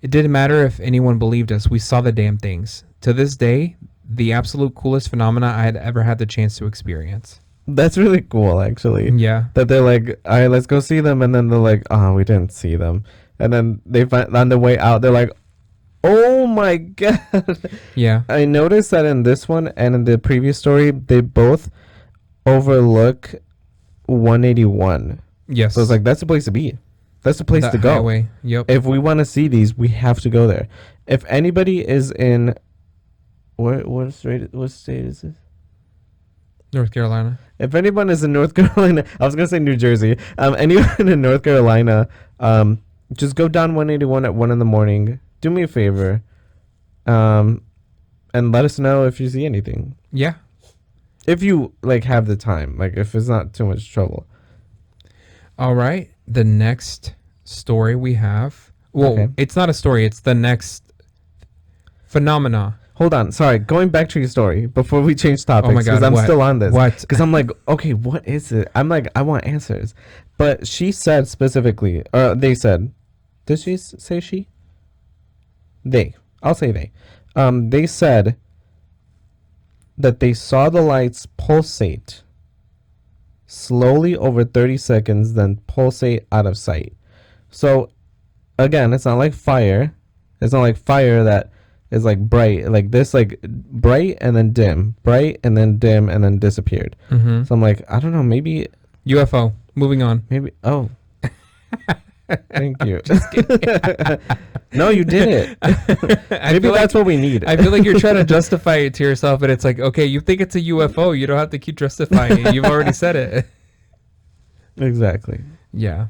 C: It didn't matter if anyone believed us. We saw the damn things. To this day, the absolute coolest phenomena I had ever had the chance to experience.
B: That's really cool, actually.
C: Yeah.
B: That they're like, all right, let's go see them, and then they're like, oh, we didn't see them, and then they find on the way out, they're like, oh my god.
C: Yeah.
B: I noticed that in this one and in the previous story, they both overlook 181.
C: Yes.
B: So it's like that's the place to be. That's the place
C: That
B: to go.
C: highway. Yep.
B: If we want to see these, we have to go there. If anybody is in what state is this?
C: North Carolina.
B: If anyone is in North Carolina, I was gonna say New Jersey. Anyone in North Carolina, just go down 181 at 1 a.m. Do me a favor, and let us know if you see anything.
C: Yeah.
B: If you like have the time, like if it's not too much trouble.
C: All right. The next story we have. Well,
B: Okay.
C: it's not a story. It's the next phenomena.
B: Hold on, sorry. Going back to your story before we change topics,
C: Oh my God,
B: because I'm
C: what?
B: still on this.
C: What?
B: Because I'm like, okay, what is it? I'm like, I want answers. But she said specifically, they said, did she say she? They. I'll say they. They said that they saw the lights pulsate slowly over 30 seconds, then pulsate out of sight. So again, it's not like fire. It's not like fire that is like bright, like this, like bright and then dim, bright and then dim and then disappeared.
C: Mm-hmm.
B: So I'm like, I don't know, maybe
C: UFO. Moving on.
B: maybe. Oh, thank you. No, you did it. Maybe that's what we need.
C: I feel like you're trying to justify it to yourself, but it's like, okay, you think it's a UFO. You don't have to keep justifying it. You've already said it.
B: Exactly.
C: Yeah.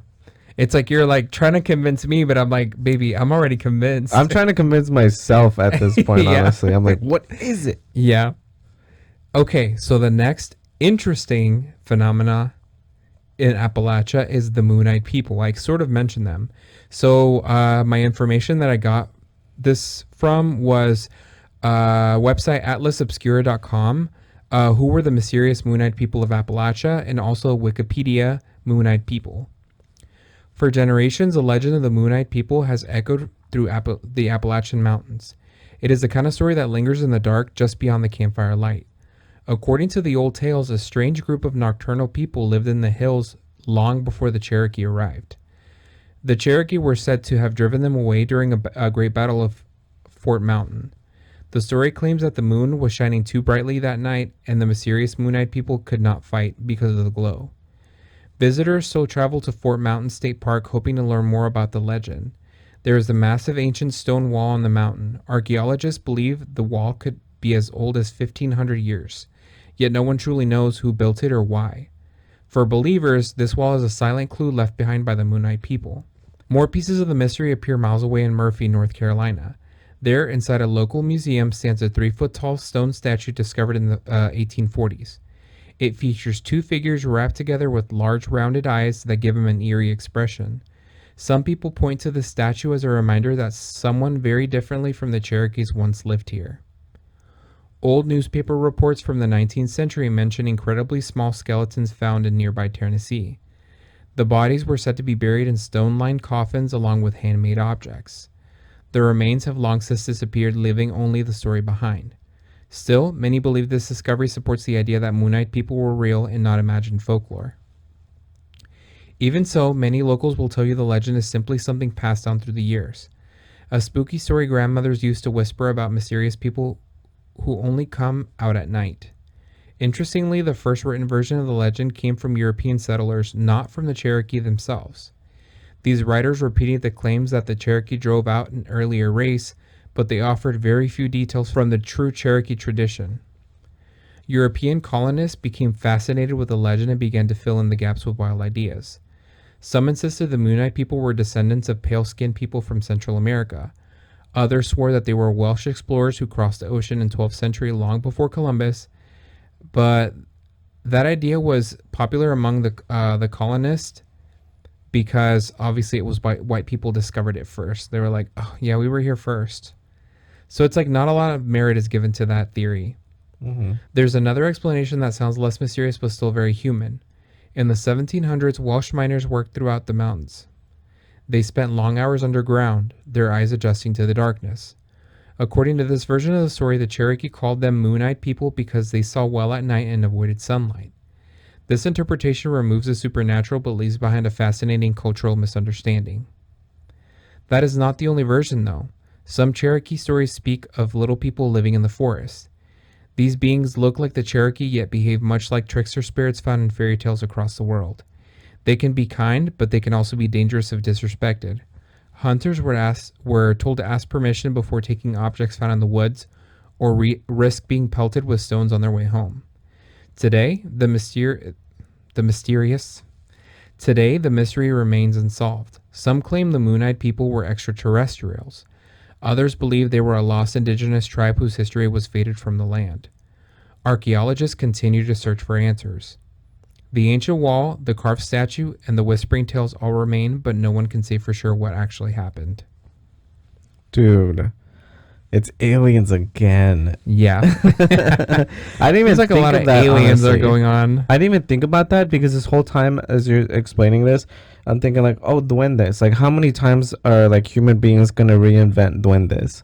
C: It's like you're like trying to convince me, but I'm like, baby, I'm already convinced.
B: I'm trying to convince myself at this point,
C: Yeah.
B: honestly. I'm like, what is it?
C: Yeah. Okay, so the next interesting phenomena in Appalachia is the Moonite people. I sort of mentioned them. So my information that I got this from was website atlasobscura.com, who were the mysterious Moonite people of Appalachia, and also Wikipedia Moonite people. For generations, the legend of the Moonite people has echoed through the Appalachian Mountains. It is the kind of story that lingers in the dark just beyond the campfire light. According to the old tales, a strange group of nocturnal people lived in the hills long before the Cherokee arrived. The Cherokee were said to have driven them away during a great battle of Fort Mountain. The story claims that the moon was shining too brightly that night, and the mysterious Moonite people could not fight because of the glow. Visitors so travel to Fort Mountain State Park hoping to learn more about the legend. There is a massive ancient stone wall on the mountain. Archaeologists believe the wall could be as old as 1,500 years, yet no one truly knows who built it or why. For believers, this wall is a silent clue left behind by the Moonite people. More pieces of the mystery appear miles away in Murphy, North Carolina. There, inside a local museum, stands a 3-foot-tall stone statue discovered in the 1840s. It features two figures wrapped together with large rounded eyes that give them an eerie expression. Some people point to the statue as a reminder that someone very differently from the Cherokees once lived here. Old newspaper reports from the 19th century mention incredibly small skeletons found in nearby Tennessee. The bodies were said to be buried in stone-lined coffins along with handmade objects. The remains have long since disappeared, leaving only the story behind. Still, many believe this discovery supports the idea that Moonite people were real and not imagined folklore. Even so, many locals will tell you the legend is simply something passed down through the years. A spooky story grandmothers used to whisper about mysterious people who only come out at night. Interestingly, the first written version of the legend came from European settlers, not from the Cherokee themselves. These writers repeated the claims that the Cherokee drove out an earlier race, but they offered very few details from the true Cherokee tradition. European colonists became fascinated with the legend and began to fill in the gaps with wild ideas. Some insisted the Moonite people were descendants of pale-skinned people from Central America. Others swore that they were Welsh explorers who crossed the ocean in 12th century long before Columbus, but that idea was popular among the colonists because obviously it was white people discovered it first. They were like, oh yeah, we were here first. So it's like not a lot of merit is given to that theory.
B: Mm-hmm.
C: There's another explanation that sounds less mysterious but still very human. In the 1700s, Welsh miners worked throughout the mountains. They spent long hours underground, their eyes adjusting to the darkness. According to this version of the story, the Cherokee called them Moonite people because they saw well at night and avoided sunlight. This interpretation removes the supernatural but leaves behind a fascinating cultural misunderstanding. That is not the only version, though. Some Cherokee stories speak of little people living in the forest. These beings look like the Cherokee yet behave much like trickster spirits found in fairy tales across the world. They can be kind, but they can also be dangerous if disrespected. Hunters were told to ask permission before taking objects found in the woods or risk being pelted with stones on their way home. Today, the mystery remains unsolved. Some claim the Moonite people were extraterrestrials. Others believe they were a lost indigenous tribe whose history was faded from the land. Archaeologists continue to search for answers. The ancient wall, the carved statue, and the whispering tales all remain, but no one can say for sure what actually happened.
B: Dude, it's aliens again.
C: Yeah.
B: I didn't even
C: There's like a
B: think
C: lot
B: of
C: of
B: that,
C: aliens that are
B: honestly.
C: going on.
B: I didn't even think about that because this whole time as you're explaining this, I'm thinking like, oh, duendes. Like, how many times are like human beings gonna reinvent duendes?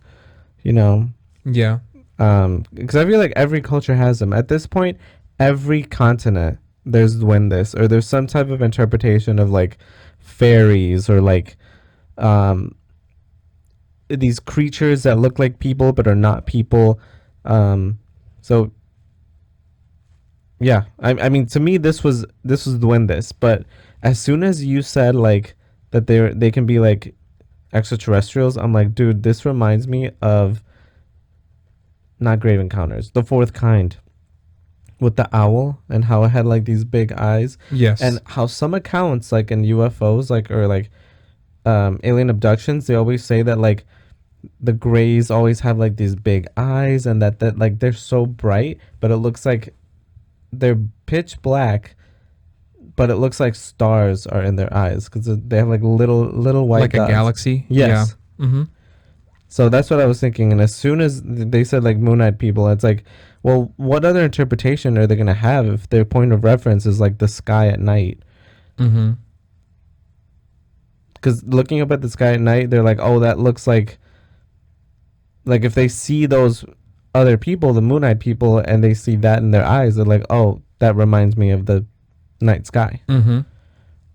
B: You know?
C: Yeah.
B: Because I feel like every culture has them. At this point, every continent there's duendes, or there's some type of interpretation of like fairies, or like um these creatures that look like people but are not people. So yeah, I mean, to me, this was duendes. But as soon as you said like that they can be like extraterrestrials, I'm like, dude, this reminds me of not Grave Encounters, the fourth kind, with the owl and how it had like these big eyes,
C: Yes.
B: and how some accounts like in UFOs, like, or like alien abductions, they always say that like the grays always have like these big eyes, and that like they're so bright, but it looks like they're pitch black, but it looks like stars are in their eyes because they have like little white
C: like
B: dots.
C: a galaxy.
B: Yes.
C: Yeah. Mm-hmm.
B: So that's what I was thinking. And as soon as they said like moon-eyed people, it's like, well, what other interpretation are they gonna have if their point of reference is like the sky at night?
C: Mm-hmm.
B: Because looking up at the sky at night, they're like, oh, that looks like if they see those other people, the moon-eyed people, and they see that in their eyes, they're like, oh, that reminds me of the night sky.
C: Mm-hmm.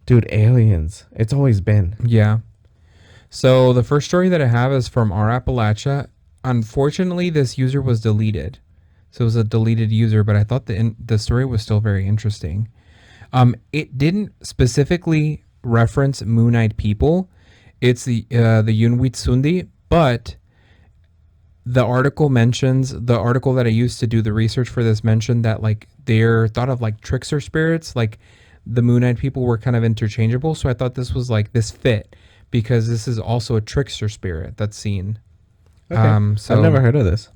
B: Dude, aliens. It's always been.
C: Yeah. So the first story that I have is from our Appalachia. Unfortunately, this user was deleted. So it was a deleted user, but I thought the story was still very interesting. It didn't specifically reference moon-eyed people. It's the Unwitsundi, but the article that I used to do the research for this mentioned that like they're thought of like trickster spirits, like the moon-eyed people were kind of interchangeable. So I thought this was like this fit because this is also a trickster spirit that's seen.
B: Okay.
C: So
B: I've never heard of this.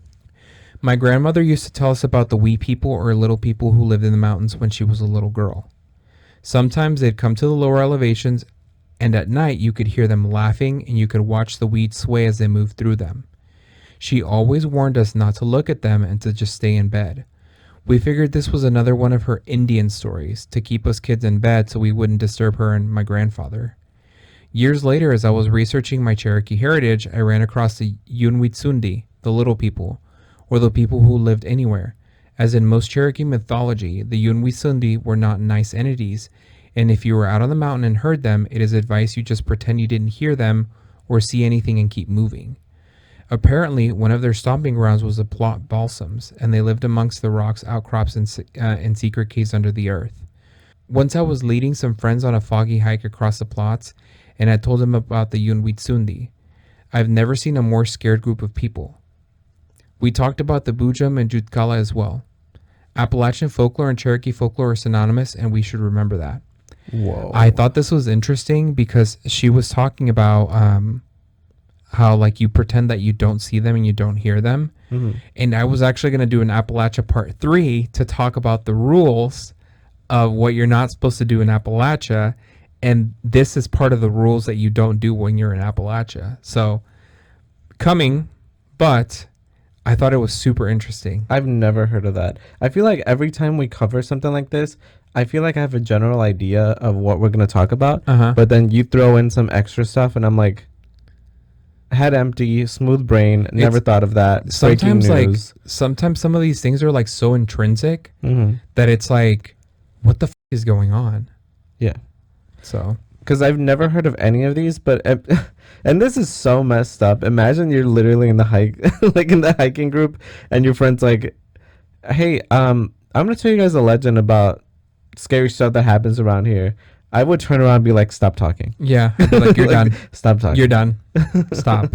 C: my grandmother used to tell us about the wee people or little people who lived in the mountains when she was a little girl. Sometimes they'd come to the lower elevations, and at night you could hear them laughing and you could watch the weeds sway as they moved through them. She always warned us not to look at them and to just stay in bed. We figured this was another one of her Indian stories to keep us kids in bed so we wouldn't disturb her and my grandfather. Years later, as I was researching my Cherokee heritage, I ran across the Unwitsundi, the little people, or the people who lived anywhere. As in most Cherokee mythology, the Unwitsundi were not nice entities, and if you were out on the mountain and heard them, it is advice you just pretend you didn't hear them or see anything and keep moving. Apparently, one of their stomping grounds was the plot balsams, and they lived amongst the rocks, outcrops, and secret caves under the earth. Once I was leading some friends on a foggy hike across the plots, and I told them about the Unwitsundi. I've never seen a more scared group of people. We talked about the Bujam and Jutkala as well. Appalachian folklore and Cherokee folklore are synonymous, and we should remember that.
B: Whoa.
C: I thought this was interesting because she was talking about how like you pretend that you don't see them and you don't hear them.
B: Mm-hmm.
C: And I was actually going to do an Appalachia part 3 to talk about the rules of what you're not supposed to do in Appalachia. And this is part of the rules that you don't do when you're in Appalachia. So coming, but I thought it was super interesting.
B: I've never heard of that. I feel like every time we cover something like this, I feel like I have a general idea of what we're going to talk about.
C: Uh-huh.
B: But then you throw in some extra stuff, and I'm like, head empty, smooth brain, never thought of that.
C: Sometimes
B: Breaking
C: like
B: news.
C: sometimes some of these things are like so intrinsic
B: Mm-hmm.
C: that it's like, what the is going on?
B: Yeah.
C: So
B: Because I've never heard of any of these, but and this is so messed up. Imagine you're literally in the hike, like in the hiking group, and your friend's like, "Hey, I'm gonna tell you guys a legend about scary stuff that happens around here." I would turn around and be like, "Stop talking."
C: yeah, I'd be like you're
B: Like,
C: done.
B: Stop talking.
C: You're done. Stop.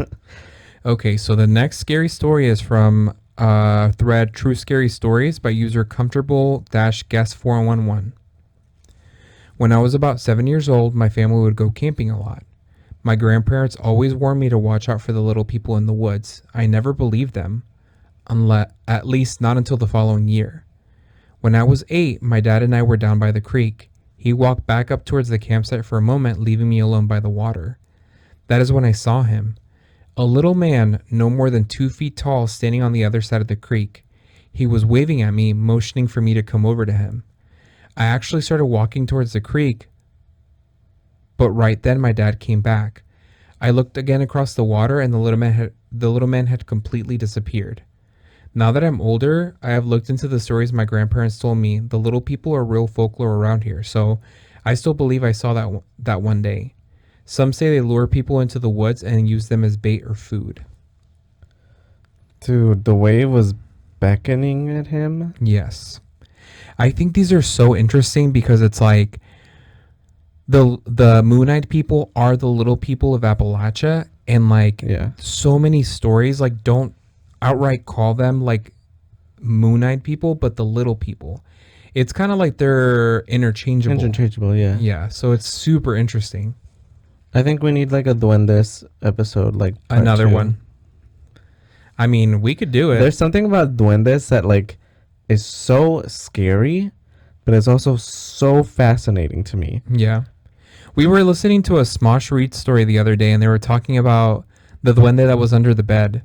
C: Okay, so the next scary story is from thread True Scary Stories by user comfortable-guest411. When I was about 7 years old, my family would go camping a lot. My grandparents always warned me to watch out for the little people in the woods. I never believed them, at least not until the following year. When I was 8, my dad and I were down by the creek. He walked back up towards the campsite for a moment, leaving me alone by the water. That is when I saw him. A little man, no more than 2 feet tall, standing on the other side of the creek. He was waving at me, motioning for me to come over to him. I actually started walking towards the creek, but right then my dad came back. I looked again across the water, and the little man had completely disappeared. Now that I'm older, I have looked into the stories my grandparents told me. The little people are real folklore around here, so I still believe I saw that one day. Some say they lure people into the woods and use them as bait or food.
B: Dude, the way it was beckoning at him.
C: Yes. I think these are so interesting because it's like the Moon-eyed people are the little people of Appalachia, and like
B: Yeah.
C: so many stories like don't outright call them like Moon-eyed people, but the little people. It's kind of like they're interchangeable.
B: Interchangeable, yeah.
C: Yeah, so it's super interesting.
B: I think we need like a duendes episode, like part
C: Another
B: 2.
C: one. I mean, we could do it.
B: There's something about duendes that like is so scary, but it's also so fascinating to me.
C: Yeah. We were listening to a Smosh Reed story the other day, and they were talking about the duende that was under the bed.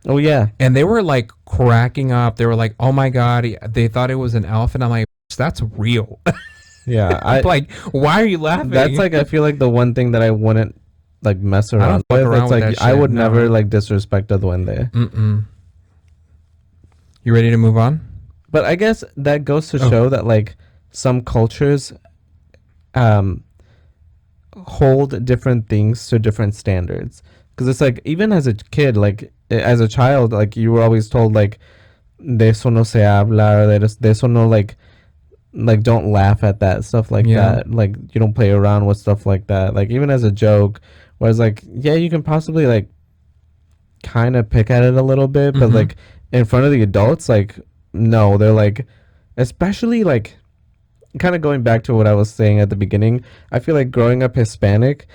B: Oh yeah.
C: And they were like cracking up. They were like, oh my God. They thought it was an elf. And I'm like, that's real.
B: Yeah.
C: I'm like, why are you laughing?
B: That's like, I feel like the one thing that I wouldn't like mess around
C: fuck
B: with.
C: around
B: It's
C: with
B: like
C: that
B: I
C: shit,
B: would
C: no.
B: never like disrespect a duende.
C: Mm-mm. You ready to move on?
B: But I guess that goes to
C: Oh.
B: show that like some cultures hold different things to different standards. Because it's like, even as a kid, like as a child, like you were always told like de eso no se habla, or de eso no like don't laugh at that stuff like
C: Yeah.
B: that. Like you don't play around with stuff like that. Like even as a joke, whereas like yeah, you can possibly like kind of pick at it a little bit, but
C: Mhm.
B: like in front of the adults, like no, they're like, especially like kind of going back to what I was saying at the beginning. I feel like growing up Hispanic,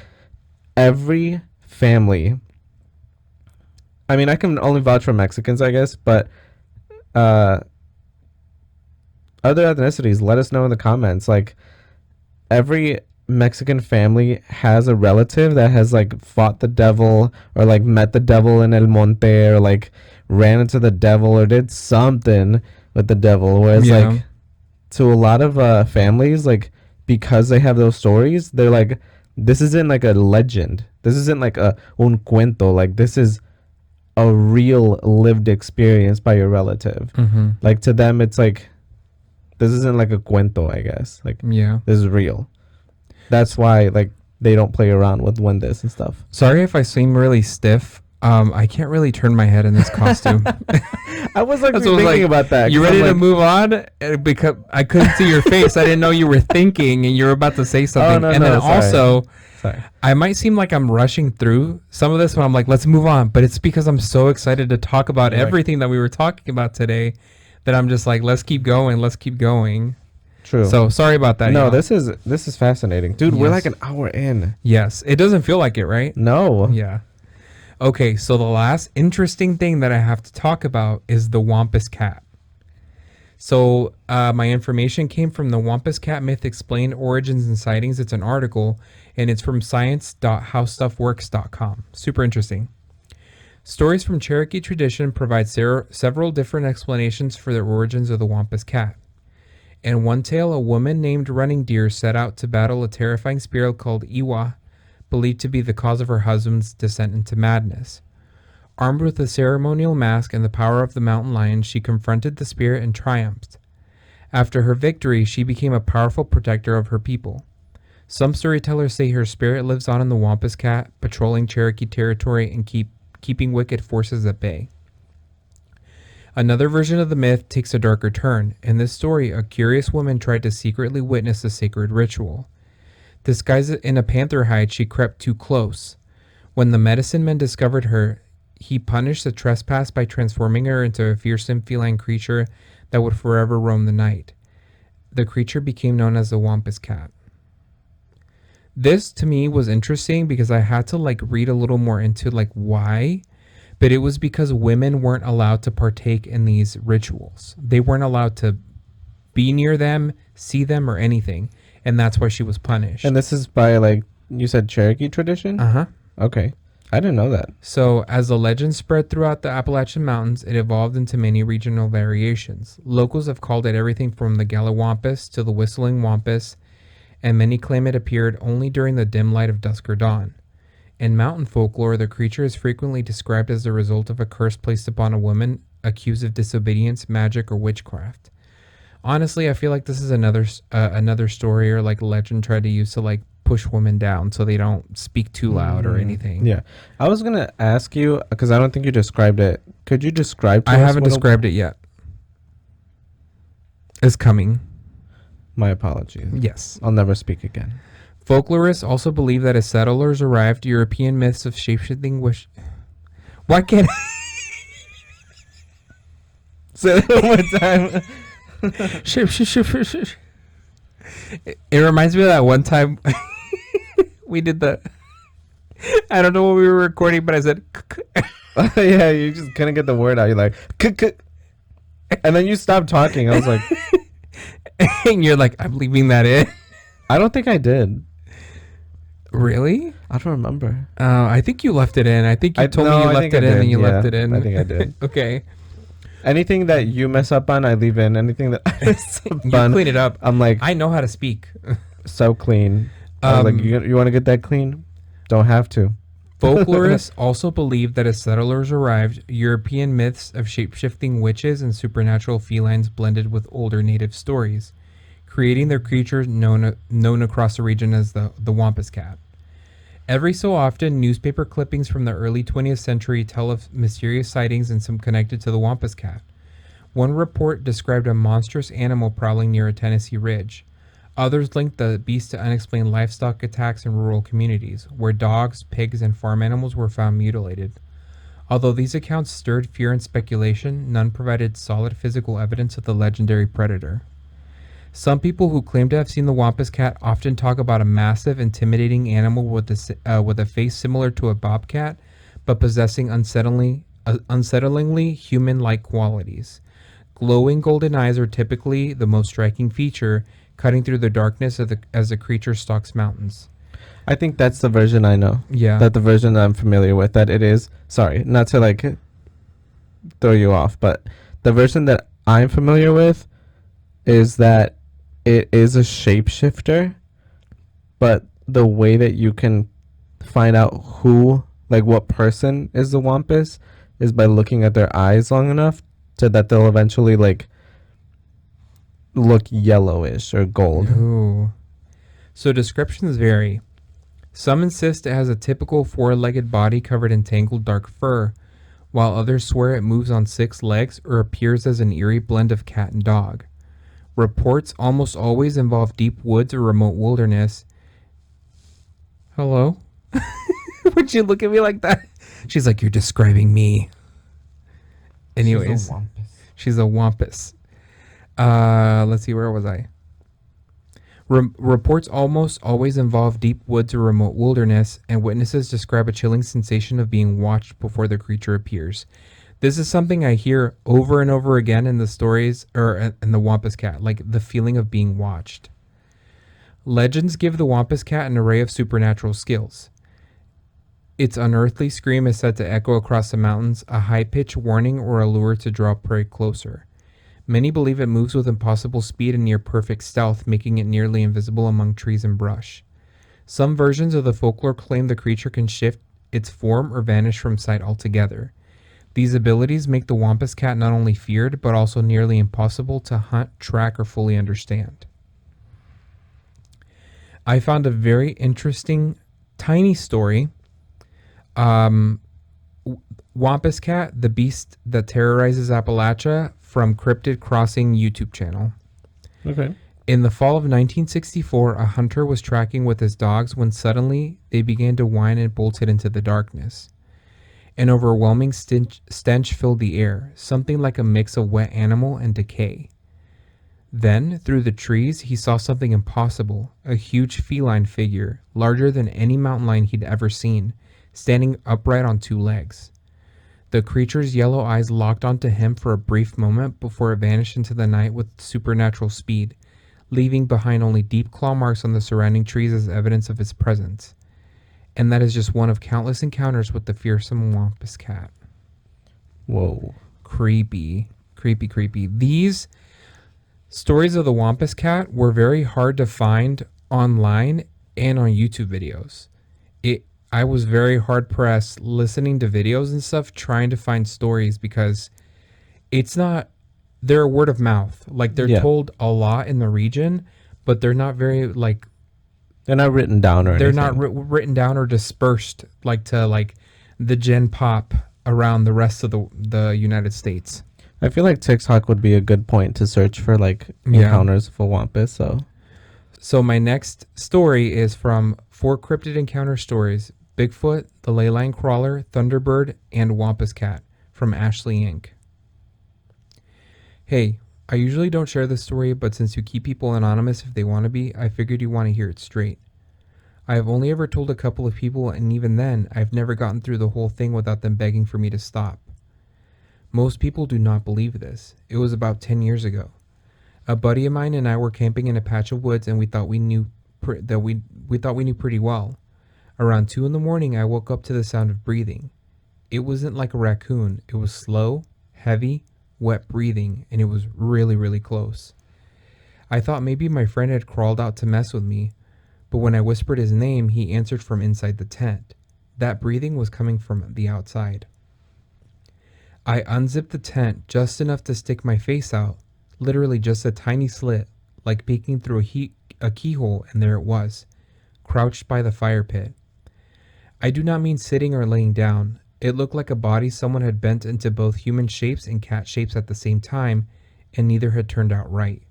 B: every family, I mean I can only vouch for Mexicans I guess, but other ethnicities, let us know in the comments. Like every Mexican family has a relative that has like fought the devil, or like met the devil in El Monte, or like ran into the devil, or did something with the devil. Whereas
C: Yeah.
B: like to a lot of families, like because they have those stories, they're like, this isn't like a legend. This isn't like a un cuento. Like this is a real lived experience by your relative.
C: Mm-hmm.
B: Like to them, it's like, this isn't like a cuento, I guess. Like
C: Yeah.
B: this is real. That's why like they don't play around with duendes and stuff.
C: Sorry if I seem really stiff. I can't really turn my head in this costume.
B: I was like
C: That's what I was
B: thinking
C: like,
B: about that.
C: You
B: 'cause
C: ready
B: I'm
C: to
B: like,
C: move on? Because I couldn't see your face. I didn't know you were thinking and you were about to say something.
B: no,
C: and then
B: sorry.
C: also,
B: Sorry.
C: I might seem like I'm rushing through some of this when I'm like, let's move on. But it's because I'm so excited to talk about
B: Right.
C: everything that we were talking about today that I'm just like, let's keep going. Let's keep going.
B: True.
C: So sorry about that.
B: no,
C: y'all.
B: this is fascinating, dude. We're
C: Yes.
B: like an hour in.
C: Yes. It doesn't feel like it, right?
B: No.
C: Yeah. Okay, so the last interesting thing that I have to talk about is the Wampus cat. So my information came from the Wampus cat myth explained origins and sightings. It's an article, and it's from science.howstuffworks.com. Super interesting. Stories from Cherokee tradition provide several different explanations for the origins of the Wampus cat. In one tale, a woman named Running Deer set out to battle a terrifying spirit called Iwa, believed to be the cause of her husband's descent into madness. Armed with a ceremonial mask and the power of the mountain lion, she confronted the spirit and triumphed. After her victory, she became a powerful protector of her people. Some storytellers say her spirit lives on in the Wampus cat, patrolling Cherokee territory and keeping wicked forces at bay. Another version of the myth takes a darker turn. In this story, a curious woman tried to secretly witness a sacred ritual. Disguised in a panther hide, she crept too close. When the medicine man discovered her, he punished the trespass by transforming her into a fearsome feline creature that would forever roam the night. The creature became known as the Wampus cat. This to me was interesting because I had to like read a little more into like why, but it was because women weren't allowed to partake in these rituals. They weren't allowed to be near them, see them, or anything. And that's why she was punished.
B: And this is by like you said Cherokee tradition?
C: Uh-huh.
B: Okay. I didn't know that.
C: So as the legend spread throughout the Appalachian Mountains, it evolved into many regional variations. Locals have called it everything from the Wampus to the Whistling Wampus, and many claim it appeared only during the dim light of dusk or dawn. In mountain folklore, the creature is frequently described as the result of a curse placed upon a woman accused of disobedience, magic, or witchcraft. Honestly, I feel like this is another story or like legend tried to use to like push women down so they don't speak too loud or anything.
B: Yeah, I was gonna ask you because I don't think you described it. Could you describe to
C: I
B: us
C: haven't
B: what
C: described it yet. It's coming.
B: My apologies.
C: Yes.
B: I'll never speak again.
C: Folklorists also believe that as settlers arrived, European myths of shapeshifting Why can't
B: Say that one more time.
C: It reminds me of that one time we did the. I don't know what we were recording, but I said.
B: Yeah, you just couldn't get the word out. You're like, and then you stopped talking. I was like,
C: And you're like, I'm leaving that in.
B: I don't think I did.
C: Really?
B: I don't remember.
C: I think you left it in. I think you told me
B: No,
C: you
B: I
C: left
B: think
C: it
B: I
C: in
B: did.
C: and you
B: Yeah,
C: left it in.
B: I think I did.
C: Okay.
B: Anything that you mess up on, I leave in. Anything that I mess up
C: You
B: on,
C: clean it up.
B: I'm like,
C: I know how to speak.
B: so clean. I was like, you want to get that clean? Don't have to.
C: Folklorists also believe that as settlers arrived, European myths of shape-shifting witches and supernatural felines blended with older native stories, creating their creatures known across the region as the Wampus cat. Every so often, newspaper clippings from the early 20th century tell of mysterious sightings and some connected to the Wampus cat. One report described a monstrous animal prowling near a Tennessee ridge. Others linked the beast to unexplained livestock attacks in rural communities, where dogs, pigs, and farm animals were found mutilated. Although these accounts stirred fear and speculation, none provided solid physical evidence of the legendary predator. Some people who claim to have seen the Wampus cat often talk about a massive, intimidating animal with a face similar to a bobcat, but possessing unsettlingly human-like qualities. Glowing golden eyes are typically the most striking feature, cutting through the darkness as the creature stalks mountains.
B: I think that's the version I know.
C: Yeah.
B: That the version I'm familiar with. That it is. Sorry, not to like throw you off, but the version that I'm familiar with is that it is a shapeshifter, but the way that you can find out who, like what person is the Wampus, is by looking at their eyes long enough so that they'll eventually like look yellowish or gold.
C: Ooh. So descriptions vary. Some insist it has a typical four-legged body covered in tangled dark fur, while others swear it moves on 6 legs or appears as an eerie blend of cat and dog. Reports almost always involve deep woods or remote wilderness. Hello? Would you look at me like that? She's like, you're describing me. Anyways, she's a Wampus. Let's see, where was I? Reports almost always involve deep woods or remote wilderness, and witnesses describe a chilling sensation of being watched before the creature appears. This is something I hear over and over again in the stories, or in the Wampus cat, like the feeling of being watched. Legends give the Wampus cat an array of supernatural skills. Its unearthly scream is said to echo across the mountains, a high-pitched warning or a lure to draw prey closer. Many believe it moves with impossible speed and near-perfect stealth, making it nearly invisible among trees and brush. Some versions of the folklore claim the creature can shift its form or vanish from sight altogether. These abilities make the Wampus cat not only feared, but also nearly impossible to hunt, track, or fully understand. I found a very interesting, tiny story. Wampus cat, the beast that terrorizes Appalachia, from Cryptid Crossing YouTube channel.
B: Okay.
C: In the fall of 1964, a hunter was tracking with his dogs when suddenly they began to whine and bolted into the darkness. An overwhelming stench filled the air, something like a mix of wet animal and decay. Then, through the trees, he saw something impossible, a huge feline figure, larger than any mountain lion he'd ever seen, standing upright on 2 legs. The creature's yellow eyes locked onto him for a brief moment before it vanished into the night with supernatural speed, leaving behind only deep claw marks on the surrounding trees as evidence of its presence. And that is just one of countless encounters with the fearsome Wampus cat.
B: Whoa.
C: Creepy. Creepy, creepy. These stories of the Wampus cat were very hard to find online and on YouTube videos. I was very hard pressed listening to videos and stuff, trying to find stories because It's not. They're word of mouth. Like they're
B: Yeah.
C: told a lot in the region, but they're not very like
B: They're not written down or
C: they're
B: anything.
C: not written down or dispersed like to like the gen pop around the rest of the United States.
B: I feel like TikTok would be a good point to search for like
C: Yeah.
B: encounters for Wampus.
C: So my next story is from 4 Cryptid Encounter Stories: Bigfoot, the Leyline Crawler, Thunderbird, and Wampus Cat from Ashley Inc. Hey, I usually don't share this story, but since you keep people anonymous if they want to be, I figured you want to hear it straight. I have only ever told a couple of people, and even then, I've never gotten through the whole thing without them begging for me to stop. Most people do not believe this. It was about 10 years ago. A buddy of mine and I were camping in a patch of woods, and we thought we knew pretty well. Around 2 in the morning, I woke up to the sound of breathing. It wasn't like a raccoon. It was slow, heavy, wet breathing, and it was really, really close. I thought maybe my friend had crawled out to mess with me, but when I whispered his name, he answered from inside the tent. That breathing was coming from the outside. I unzipped the tent just enough to stick my face out, literally just a tiny slit, like peeking through a keyhole, and there it was, crouched by the fire pit. I do not mean sitting or laying down. It looked like a body someone had bent into both human shapes and cat shapes at the same time, and neither had turned out right.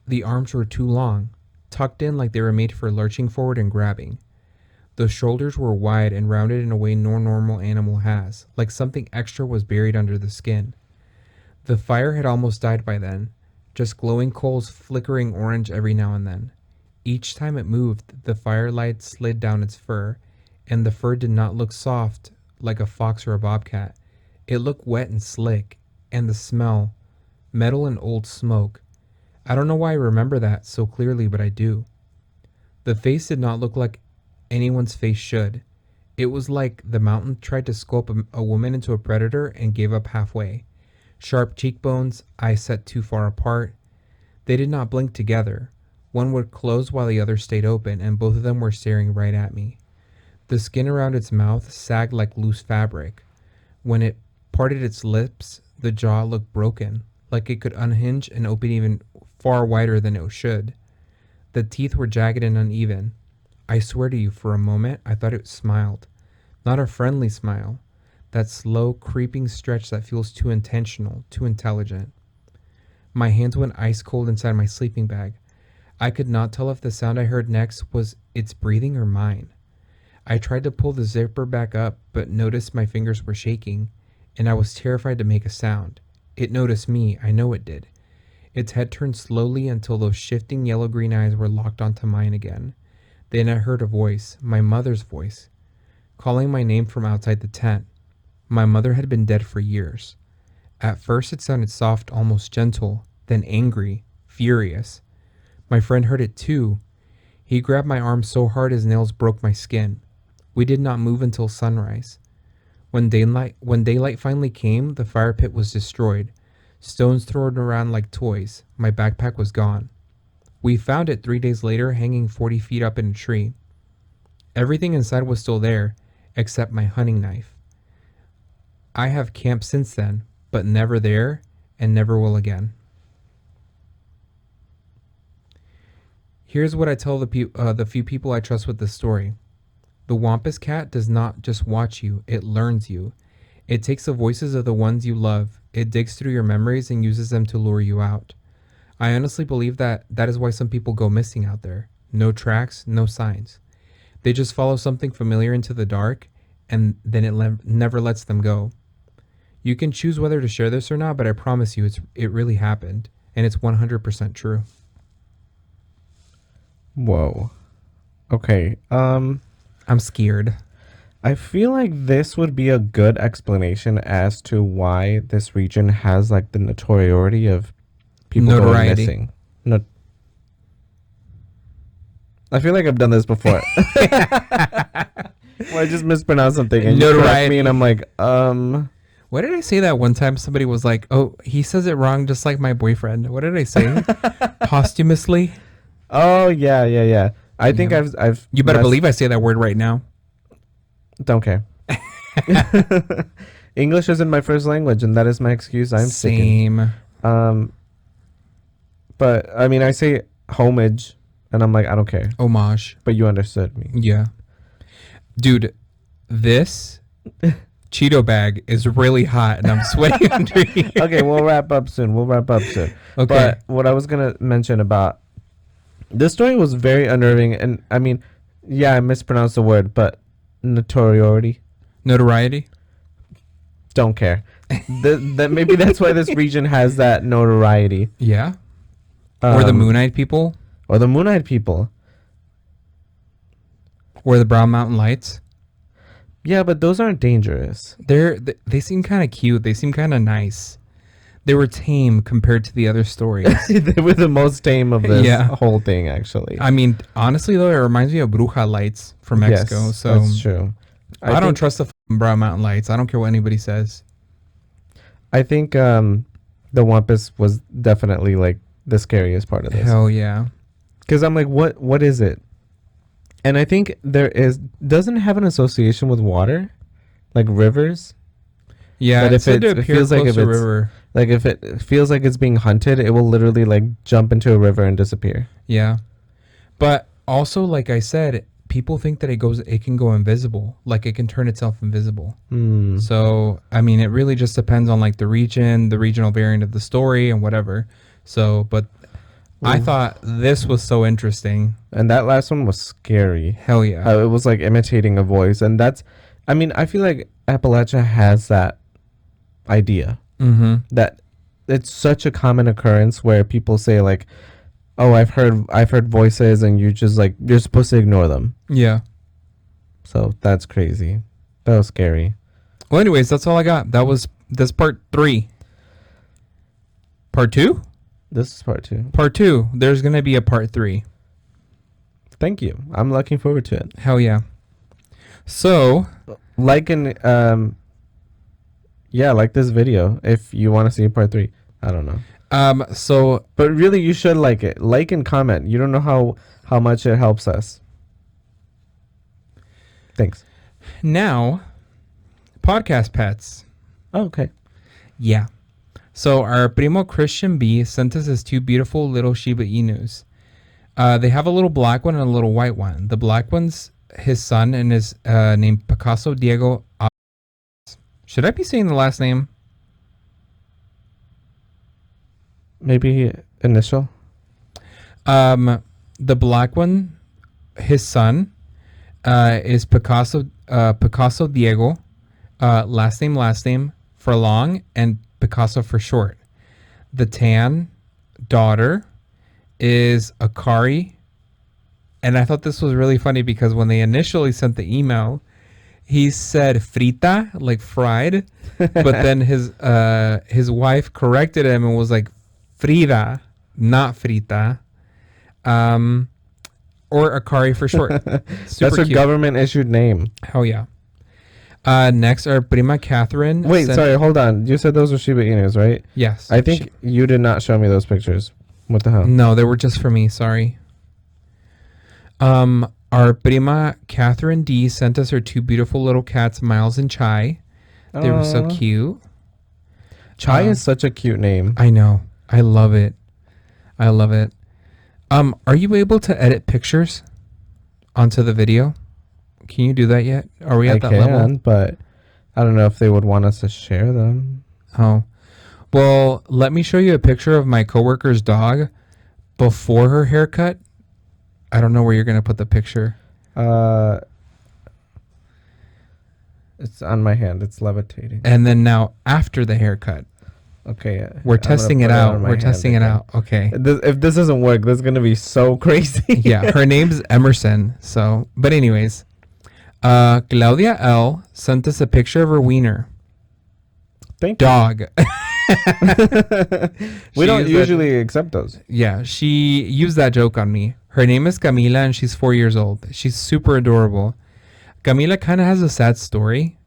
C: The arms were too long, tucked in like they were made for lurching forward and grabbing. The shoulders were wide and rounded in a way no normal animal has, like something extra was buried under the skin. The fire had almost died by then, just glowing coals flickering orange every now and then. Each time it moved, the firelight slid down its fur, and the fur did not look soft like a fox or a bobcat. It looked wet and slick, and the smell, metal and old smoke. I don't know why I remember that so clearly, but I do. The face did not look like anyone's face should. It was like the mountain tried to sculpt a woman into a predator and gave up halfway. Sharp cheekbones, eyes set too far apart. They did not blink together. One would close while the other stayed open, and both of them were staring right at me. The skin around its mouth sagged like loose fabric. When it parted its lips, the jaw looked broken, like it could unhinge and open even far wider than it should. The teeth were jagged and uneven. I swear to you, for a moment, I thought it smiled. Not a friendly smile. That slow, creeping stretch that feels too intentional, too intelligent. My hands went ice cold inside my sleeping bag. I could not tell if the sound I heard next was its breathing or mine. I tried to pull the zipper back up, but noticed my fingers were shaking, and I was terrified to make a sound. It noticed me, I know it did. Its head turned slowly until those shifting yellow-green eyes were locked onto mine again. Then I heard a voice, my mother's voice, calling my name from outside the tent. My mother had been dead for years. At first it sounded soft, almost gentle, then angry, furious. My friend heard it too. He grabbed my arm so hard his nails broke my skin. We did not move until sunrise. When daylight finally came, the fire pit was destroyed. Stones thrown around like toys. My backpack was gone. We found it 3 days later hanging 40 feet up in a tree. Everything inside was still there, except my hunting knife. I have camped since then, but never there and never will again. Here's what I tell the few people I trust with this story. The Wampus cat does not just watch you, it learns you. It takes the voices of the ones you love, it digs through your memories and uses them to lure you out. I honestly believe that is why some people go missing out there. No tracks, no signs. They just follow something familiar into the dark, and then it never lets them go. You can choose whether to share this or not, but I promise you it really happened, and it's 100% true.
B: Whoa. Okay.
C: I'm scared.
B: I feel like this would be a good explanation as to why this region has like the notoriety of people going
C: Notoriety.
B: missing. No. I feel like I've done this before. Well, I just mispronounced something and you correct
C: Notoriety.
B: me and I'm like,
C: What did I say that one time somebody was like, oh, he says it wrong just like my boyfriend. What did I say? Posthumously?
B: oh yeah. I think
C: Yeah.
B: I've
C: You better believe I say that word right now.
B: Don't care. English isn't my first language, and that is my excuse. I'm sticking.
C: Same.
B: But I mean, I say homage, and I'm like, I don't care.
C: Homage.
B: But you understood me.
C: Yeah. Dude, this Cheeto bag is really hot, and I'm sweating under here.
B: Okay, we'll wrap up soon.
C: Okay.
B: But what I was gonna mention about this story was very unnerving, and I mean, yeah, I mispronounced the word, but notoriety.
C: Notoriety?
B: Don't care. That maybe that's why this region has that notoriety.
C: Yeah. Or the Moonite people?
B: Or the Moonite people.
C: Or the Brown Mountain Lights?
B: Yeah, but those aren't dangerous.
C: They seem kind of cute. They seem kind of nice. They were tame compared to the other stories.
B: They were the most tame of this
C: Yeah.
B: whole thing, actually.
C: I mean, honestly, though, it reminds me of Bruja Lights from Mexico.
B: Yes,
C: So
B: that's true.
C: I don't trust the Brown Mountain Lights. I don't care what anybody says.
B: I think the Wampus was definitely like the scariest part of this.
C: Hell yeah.
B: Because I'm like, what is it? And I think doesn't it have an association with water? Like rivers?
C: Yeah,
B: That
C: it
B: if
C: said to
B: it
C: appear
B: feels
C: close
B: like if
C: to a
B: it's-
C: river.
B: Like if it feels like it's being hunted, it will literally like jump into a river and disappear.
C: Yeah. But also, like I said, people think that it can go invisible. Like it can turn itself invisible. So, I mean, it really just depends on like the region, the regional variant of the story and whatever. So, but I thought this was so interesting.
B: And that last one was scary.
C: Hell yeah.
B: It was like imitating a voice. And I mean, I feel like Appalachia has that idea
C: Mm-hmm.
B: that it's such a common occurrence where people say like, oh, I've heard voices, and you're supposed to ignore them.
C: Yeah.
B: So that's crazy. That was scary.
C: Well, anyways, that's all I got. That's part 3. Part 2?
B: This is part 2.
C: Part 2. There's going to be a part 3.
B: Thank you. I'm looking forward to it.
C: Hell yeah. So,
B: Like like this video if you want to see part 3. I don't know. But really, you should like it. Like and comment. You don't know how much it helps us. Thanks.
C: now, podcast pets.
B: Oh, okay.
C: Yeah. So our primo Christian B sent us his 2 beautiful little Shiba Inus. They have a little black one and a little white one. The black one's his son and is named Picasso Diego. Should I be saying the last name?
B: Maybe initial.
C: The black one, his son, is Picasso Diego. Last name for long, and Picasso for short. The tan daughter is Akari. And I thought this was really funny because when they initially sent the email, he said frita, like fried, but then his wife corrected him and was like Frida, not frita, or Akari for short.
B: That's her government issued name.
C: Hell yeah. Next, our prima Catherine.
B: Wait, sorry, hold on. You said those were Shiba Inus, right?
C: Yes.
B: I think you did not show me those pictures. What the hell?
C: No, they were just for me. Sorry. Our prima Catherine D sent us her 2 beautiful little cats, Miles and Chai. They were so cute.
B: Chai is such a cute name.
C: I know. I love it. Are you able to edit pictures onto the video? Can you do that yet? Are we at that level?
B: But I don't know if they would want us to share them.
C: Oh. Well, let me show you a picture of my coworker's dog before her haircut. I don't know where you're going to put the picture.
B: It's on my hand. It's levitating.
C: And then now after the haircut.
B: Okay.
C: We're testing it out. We're testing it out. Okay.
B: If this doesn't work, this is going to be so crazy.
C: Yeah. Her name's Emerson. So, but anyways, Claudia L sent us a picture of her wiener.
B: Thank you.
C: Dog.
B: We don't usually accept those.
C: Yeah. She used that joke on me. Her name is Camila and she's 4 years old. She's super adorable. Camila kind of has a sad story.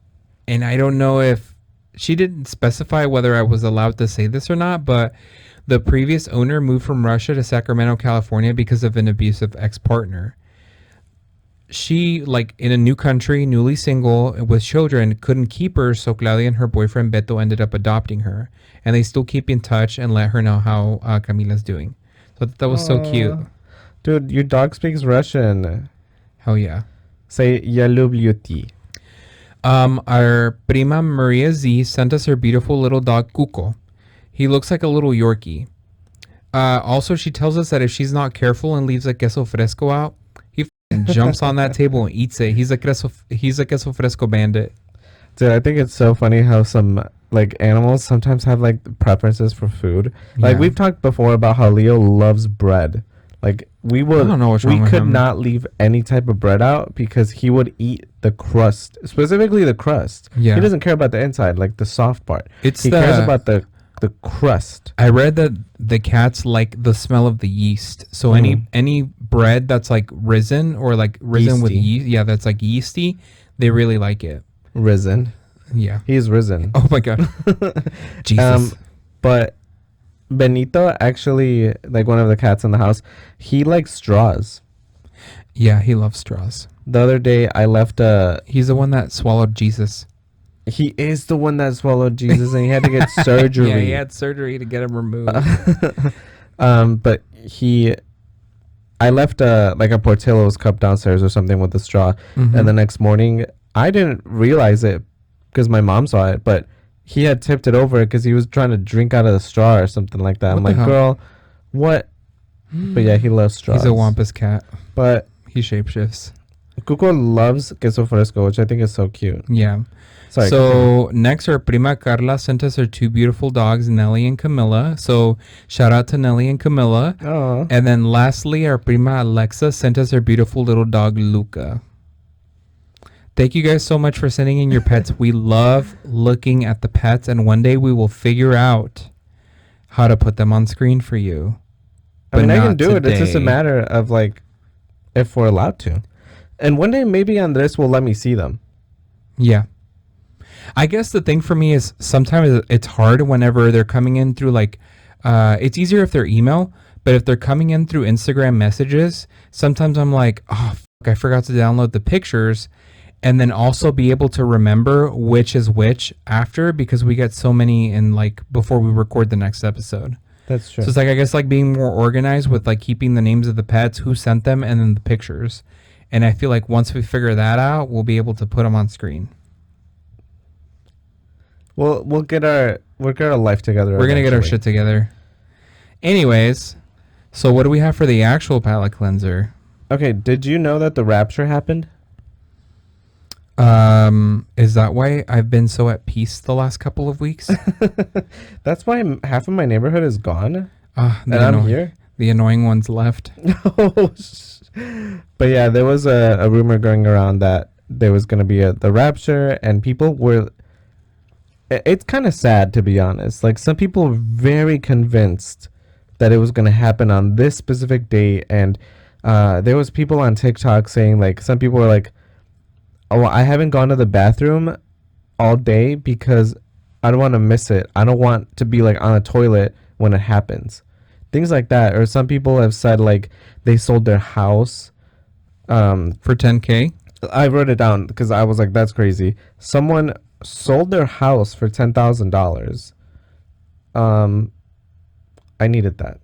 C: And I don't know if she didn't specify whether I was allowed to say this or not, but the previous owner moved from Russia to Sacramento, California because of an abusive ex-partner. she, like, in a new country, newly single with children, couldn't keep her, so Claudia and her boyfriend Beto ended up adopting her, and they still keep in touch and let her know how Camila's doing. So that was so cute.
B: Dude, your dog speaks Russian.
C: Hell yeah.
B: Say "Я люблю тебя."
C: Our prima Maria Z sent us her beautiful little dog Cuco. He looks like a little Yorkie. Also, she tells us that if she's not careful and leaves a queso fresco out, he jumps on that table and eats it. He's a queso fresco bandit.
B: Dude, I think it's so funny how some like animals sometimes have like preferences for food. Like
C: Yeah.
B: we've talked before about how Leo loves bread. Like we would,
C: I don't know what's
B: we
C: wrong with
B: could
C: him.
B: not leave any type of bread out because he would eat the crust, specifically the crust.
C: Yeah.
B: He doesn't care about the inside, like the soft part.
C: It's
B: He cares about the crust.
C: I read that the cats like the smell of the yeast. So any bread that's like risen or like risen with
B: Yeasty.
C: yeast, yeah, that's like yeasty, they really like it.
B: Risen.
C: Yeah.
B: He's risen.
C: Oh my god. Jesus.
B: But Benito actually, like one of the cats in the house, he likes straws.
C: Yeah, he loves straws.
B: The other day I left
C: He's the one that swallowed Jesus.
B: he is the one that swallowed Jesus and he had to get surgery.
C: Yeah, he had surgery to get him removed.
B: But I left like a Portillo's cup downstairs or something with a straw.
C: Mhm.
B: And the next morning I didn't realize it because my mom saw it, but he had tipped it over because he was trying to drink out of the straw or something like that. I'm
C: What
B: like,
C: the hell?
B: girl, what? But yeah, he loves straws.
C: He's a Wampus cat.
B: But
C: He shapeshifts.
B: Cuco loves queso fresco, which I think is so cute.
C: Yeah.
B: Sorry. continue.
C: So next, our prima Carla sent us her two beautiful dogs, Nelly and Camilla. So shout out to Nelly and Camilla.
B: Aw.
C: And then lastly, our prima Alexa sent us her beautiful little dog, Luca. Thank you guys so much for sending in your pets. We love looking at the pets, and one day we will figure out how to put them on screen for you.
B: I mean, I can
C: not
B: do it. It's just a
C: today.
B: matter of like if we're allowed to. And one day maybe Andres will let me see them.
C: Yeah. I guess the thing for me is sometimes it's hard whenever they're coming in through like, it's easier if they're email, but if they're coming in through Instagram messages, sometimes I'm like, oh, I forgot to download the pictures, and then also be able to remember which is which after, because we get so many in like before we record the next episode.
B: That's true.
C: So it's like, I guess like being more organized with like keeping the names of the pets, who sent them, and then the pictures. And I feel like once we figure that out, we'll be able to put them on screen.
B: We'll get our life together.
C: We're going to get our
B: eventually.
C: shit together. Anyways, so what do we have for the actual palate cleanser?
B: Okay, did you know that the rapture happened?
C: Is that why I've been so at peace the last couple of weeks?
B: That's why half of my neighborhood is gone.
C: And
B: And I'm here.
C: The annoying ones left.
B: But yeah, there was a rumor going around that there was going to be the rapture, and people were. It's kind of sad, to be honest. Like, some people were very convinced that it was going to happen on this specific day, and there was people on TikTok saying, like, some people were like, "Oh, I haven't gone to the bathroom all day because I don't want to miss it. I don't want to be like on a toilet when it happens." Things like that. Or some people have said like they sold their house.
C: For 10K?
B: I wrote it down because I was like, that's crazy. Someone sold their house for $10,000. I needed that.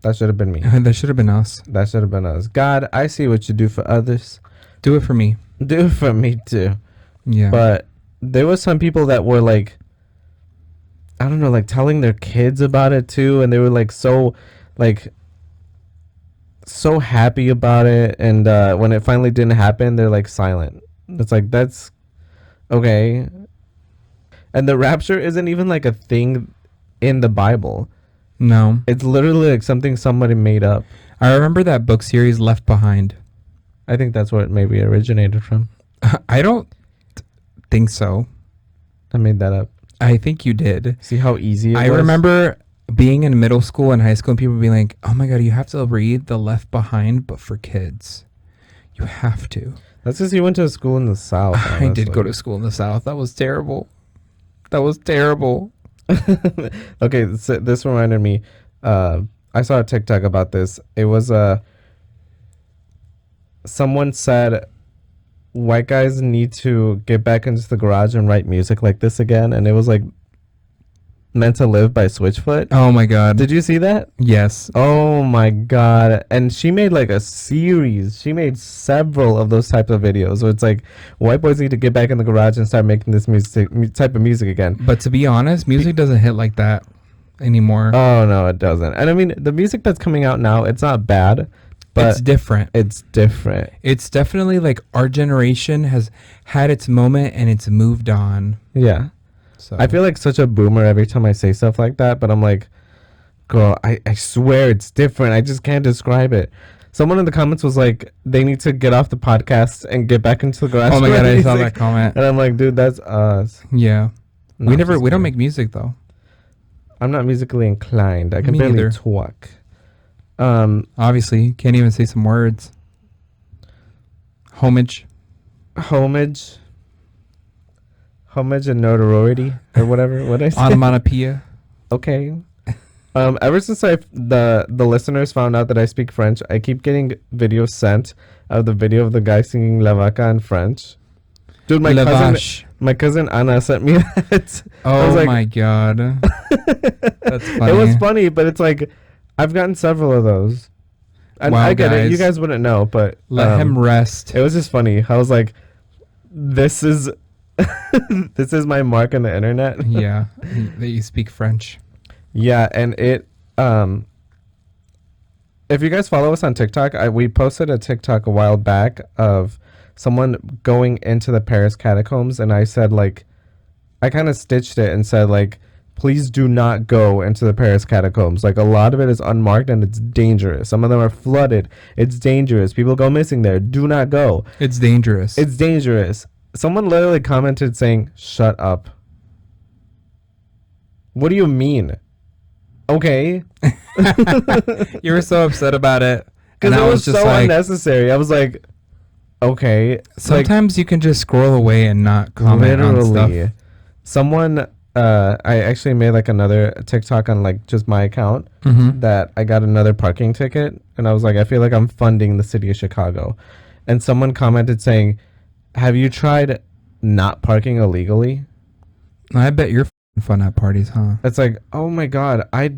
B: That should have been me.
C: That should have been us.
B: That should have been us. God, I see what you do for others.
C: Do it for me.
B: Do it for me too.
C: Yeah.
B: But there was some people that were like, I don't know, like telling their kids about it too, and they were like so happy about it, and when it finally didn't happen, they're like silent. It's like, that's okay. And the rapture isn't even like a thing in the Bible.
C: No.
B: It's literally like something somebody made up.
C: I remember that book series Left Behind.
B: I think that's where it maybe originated from.
C: I don't think so.
B: I made that up.
C: I think you did.
B: See how easy it was?
C: I remember being in middle school and high school and people being like, oh my God, you have to read the Left Behind, but for kids. You have to.
B: That's because you went to a school in the South.
C: I did go to school in the South. That was terrible. That was terrible.
B: Okay, so this reminded me. I saw a TikTok about this. It was someone said white guys need to get back into the garage and write music like this again, and it was like Meant to Live by Switchfoot.
C: Oh my god.
B: Did you see that?
C: Yes.
B: Oh my god. And she made like a series. She made several of those types of videos where it's like white boys need to get back in the garage and start making this type of music again.
C: But to be honest, music doesn't hit like that anymore.
B: Oh no, it doesn't. And I mean, the music that's coming out now, it's not bad, but
C: it's different.
B: It's different.
C: It's definitely like our generation has had its moment and it's moved on.
B: Yeah.
C: So
B: I feel like such a boomer every time I say stuff like that, but I'm like, girl, I swear it's different. I just can't describe it. Someone in the comments was like, they need to get off the podcast and get back into the garage.
C: oh my god, I saw that comment.
B: And I'm like, dude, that's us.
C: Yeah.
B: No,
C: we
B: just
C: don't
B: kidding.
C: make music though.
B: I'm not musically inclined. I can
C: Me
B: barely
C: neither.
B: talk.
C: Obviously, can't even say some words. Homage.
B: Homage and notoriety or whatever. What I say?
C: Onomatopoeia.
B: Okay. Ever since the listeners found out that I speak French, I keep getting videos sent of the video of the guy singing La Vaca in French. Dude, my cousin Anna sent me that. I was
C: Oh
B: like,
C: my god. That's funny.
B: it was funny, but it's like I've gotten several of those. And
C: Wow,
B: I get it. You
C: guys.
B: guys wouldn't know, but
C: Let him rest.
B: it was just funny. I was like, this is this is my mark on the internet.
C: Yeah, that you speak French.
B: Yeah, and it if you guys follow us on TikTok, we posted a TikTok a while back of someone going into the Paris catacombs, and I said like, I kind of stitched it and said like, please do not go into the Paris catacombs. Like a lot of it is unmarked and it's dangerous. Some of them are flooded. It's dangerous. People go missing there. Do not go.
C: It's dangerous.
B: It's dangerous. Someone literally commented saying, shut up. What do you mean? Okay.
C: You were so upset about it.
B: Because
C: And
B: it
C: I
B: was
C: just
B: so
C: like,
B: unnecessary. I was like, okay.
C: sometimes you can just scroll away and not comment on stuff.
B: Someone, I actually made like another TikTok on like just my account
C: Mm-hmm.
B: that I got another parking ticket. And I was like, I feel like I'm funding the city of Chicago. And someone commented saying, have you tried not parking illegally?
C: I bet you're fun at parties, huh?
B: It's like, oh my God, I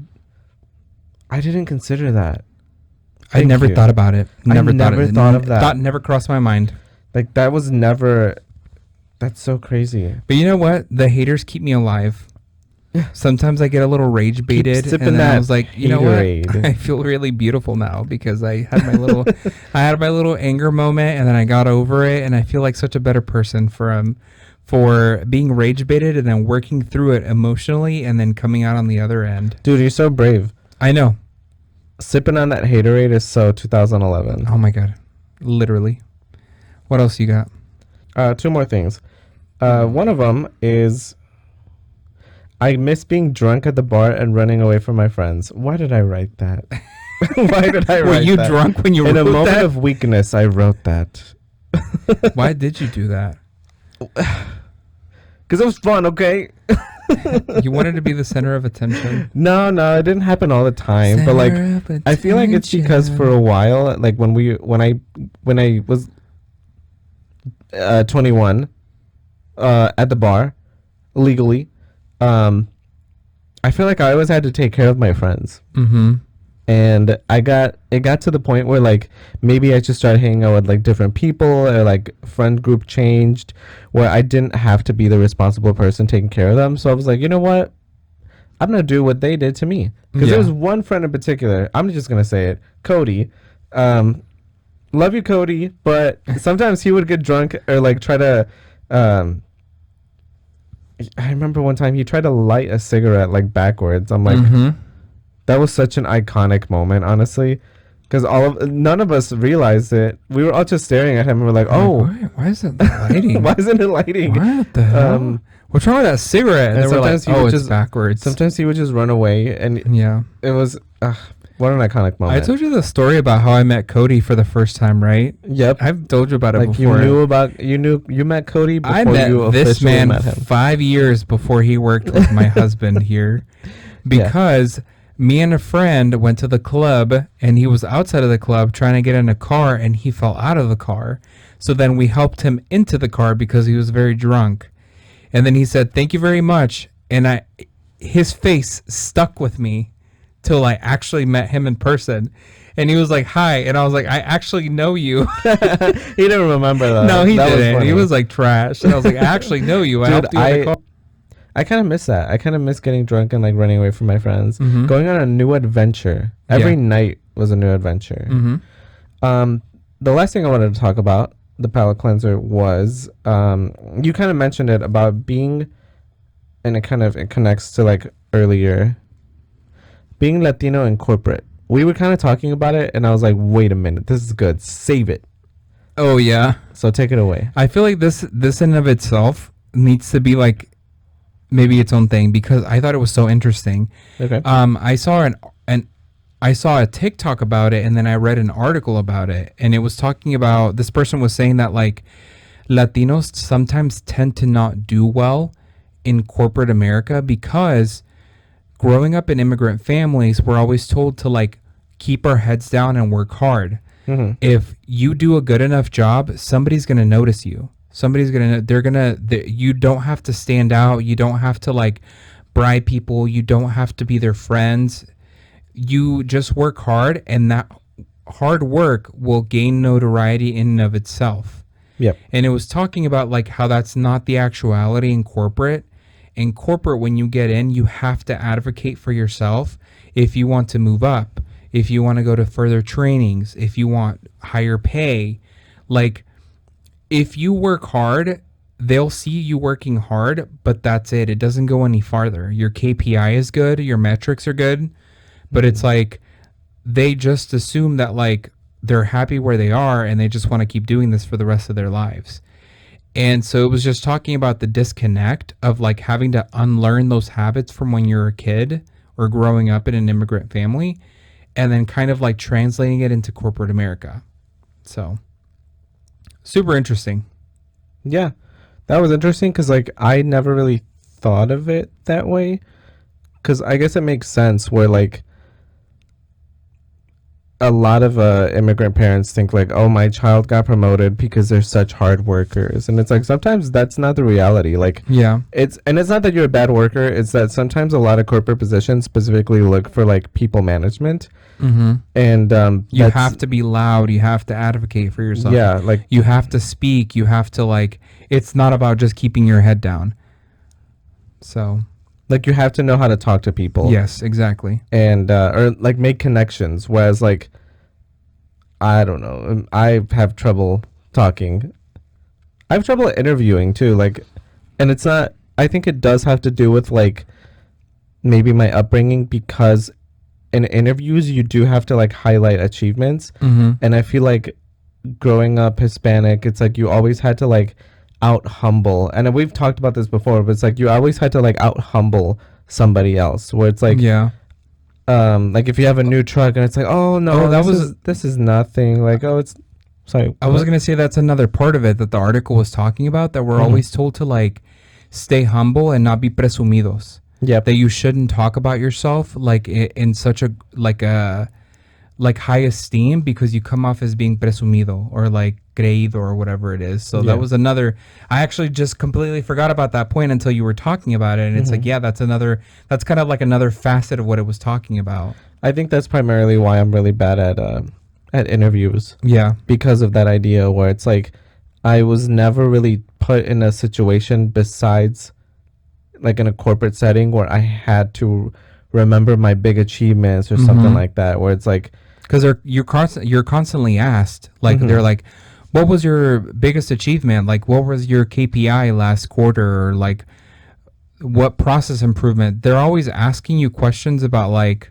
B: didn't consider that.
C: I
B: Thank
C: never
B: you.
C: thought about it. Never
B: thought of that.
C: Thought never crossed my mind.
B: Like that was never, that's so crazy.
C: But you know what? The haters keep me alive. Sometimes I get a little rage baited,
B: sipping
C: and then I
B: that
C: was like, you know what?
B: Haterade.
C: I feel really beautiful now because I had my little, I had my little anger moment, and then I got over it, and I feel like such a better person for being rage baited and then working through it emotionally, and then coming out on the other end.
B: Dude, you're so brave.
C: I know.
B: Sipping on that haterade is so 2011.
C: Oh my god, literally. What else you got?
B: Two more things. One of them is I miss being drunk at the bar and running away from my friends. Why did I write that? Why did I write that?
C: Were you drunk when you
B: In
C: wrote
B: a moment
C: that?
B: of weakness, I wrote that.
C: Why did you do that?
B: Because it was fun, okay?
C: You wanted to be the center of attention.
B: No, it didn't happen all the time. But like, I feel like it's because for a while, like when I was 21 at the bar legally, I feel like I always had to take care of my friends.
C: Mm-hmm.
B: And it got to the point where like maybe I just started hanging out with like different people, or like friend group changed where I didn't have to be the responsible person taking care of them. So I was like, you know what? I'm going to do what they did to me. Because there was one friend in particular, I'm just going to say it, Cody. Love you, Cody. But sometimes he would get drunk or like try to, I remember one time he tried to light a cigarette like backwards. I'm like, that was such an iconic moment, honestly, because none of us realized it. We were all just staring at him and we're like, "Oh,
C: why isn't it lighting?
B: why isn't it lighting?"
C: What the hell? What's wrong with that cigarette? And
B: and
C: they were like,
B: sometimes he would
C: "Oh, it's
B: just-
C: backwards."
B: Sometimes he would just run away, and
C: Yeah.
B: it was what an iconic moment.
C: I told you the story about how I met Cody for the first time, right?
B: Yep.
C: I've told you about it
B: Like
C: before.
B: you met Cody before
C: I met
B: you
C: this
B: officially
C: man
B: met him.
C: 5 years before he worked with my husband here, because Me and a friend went to the club, and he was outside of the club trying to get in a car, and he fell out of the car. So then we helped him into the car because he was very drunk. And then he said, "Thank you very much." And his face stuck with me till I actually met him in person. And he was like, "Hi." And I was like, "I actually know you."
B: He didn't remember that.
C: No, he
B: That was
C: didn't.
B: funny.
C: He was like trash. And I was like, "I actually know you. I
B: Dude,
C: helped you in the car."
B: I kind of miss that. I kind of miss getting drunk and like running away from my friends,
C: Mhm.
B: going on a new adventure. Every
C: Yeah.
B: night was a new adventure.
C: Mm-hmm.
B: The last thing I wanted to talk about, the palate cleanser, was you kind of mentioned it about being, and it connects to like earlier, being Latino in corporate. We were kind of talking about it, and I was like, wait a minute, this is good. Save it.
C: Oh, yeah.
B: So take it away.
C: I feel like this in and of itself needs to be like maybe its own thing, because I thought it was so interesting.
B: Okay.
C: I saw I saw a TikTok about it, and then I read an article about it, and it was talking about, this person was saying that like Latinos sometimes tend to not do well in corporate America because growing up in immigrant families, we're always told to like keep our heads down and work hard.
B: Mm-hmm.
C: If you do a good enough job, somebody's going to notice you. You don't have to stand out. You don't have to like bribe people. You don't have to be their friends. You just work hard, and that hard work will gain notoriety in and of itself.
B: Yep.
C: And it was talking about like how that's not the actuality in corporate. In corporate, when you get in, you have to advocate for yourself if you want to move up, if you want to go to further trainings, if you want higher pay. Like, if you work hard, they'll see you working hard, but that's it. It doesn't go any farther. Your KPI is good, your metrics are good, but it's like they just assume that like they're happy where they are and they just want to keep doing this for the rest of their lives. And so it was just talking about the disconnect of like having to unlearn those habits from when you're a kid or growing up in an immigrant family, and then kind of like translating it into corporate America. So super interesting.
B: Yeah, that was interesting because like I never really thought of it that way, because I guess it makes sense where like a lot of immigrant parents think like, oh, my child got promoted because they're such hard workers, and it's like sometimes that's not the reality. Like,
C: Yeah.
B: it's not that you're a bad worker, it's that sometimes a lot of corporate positions specifically look for like people management,
C: Mm-hmm.
B: and
C: You
B: that's-
C: have to be loud. You have to advocate for yourself.
B: yeah, like
C: You have to speak. You have to like, it's not about just keeping your head down. So,
B: you have to know how to talk to people.
C: yes, exactly.
B: And or like make connections, whereas like I don't know, I have trouble talking. I have trouble interviewing too, like, and it's not, I think it does have to do with like maybe my upbringing, because in interviews you do have to like highlight achievements,
C: Mm-hmm.
B: and I feel like growing up Hispanic, it's like you always had to like out humble, and we've talked about this before, but it's like you always had to like out humble somebody else, where it's like
C: Yeah.
B: like if you have a new truck and it's like, oh no,
C: Oh, that
B: this is nothing, like, oh, it's sorry,
C: I was going to say that's another part of it that the article was talking about, that we're
B: Mhm.
C: always told to like stay humble and not be presumidos.
B: yeah,
C: That you shouldn't talk about yourself like in such a like high esteem, because you come off as being presumido or like creído or whatever it is. So
B: Yeah.
C: that was another, I actually just completely forgot about that point until you were talking about it. And it's like, yeah, that's kind of like another facet of what it was talking about.
B: I think that's primarily why I'm really bad at interviews,
C: Yeah.
B: because of that idea where it's like I was never really put in a situation besides like in a corporate setting where I had to remember my big achievements or something
C: Mhm.
B: like that, where it's like,
C: Because you're constantly asked, like,
B: Mhm.
C: they're like, what was your biggest achievement? Like, what was your KPI last quarter? Or like, what process improvement? They're always asking you questions about like,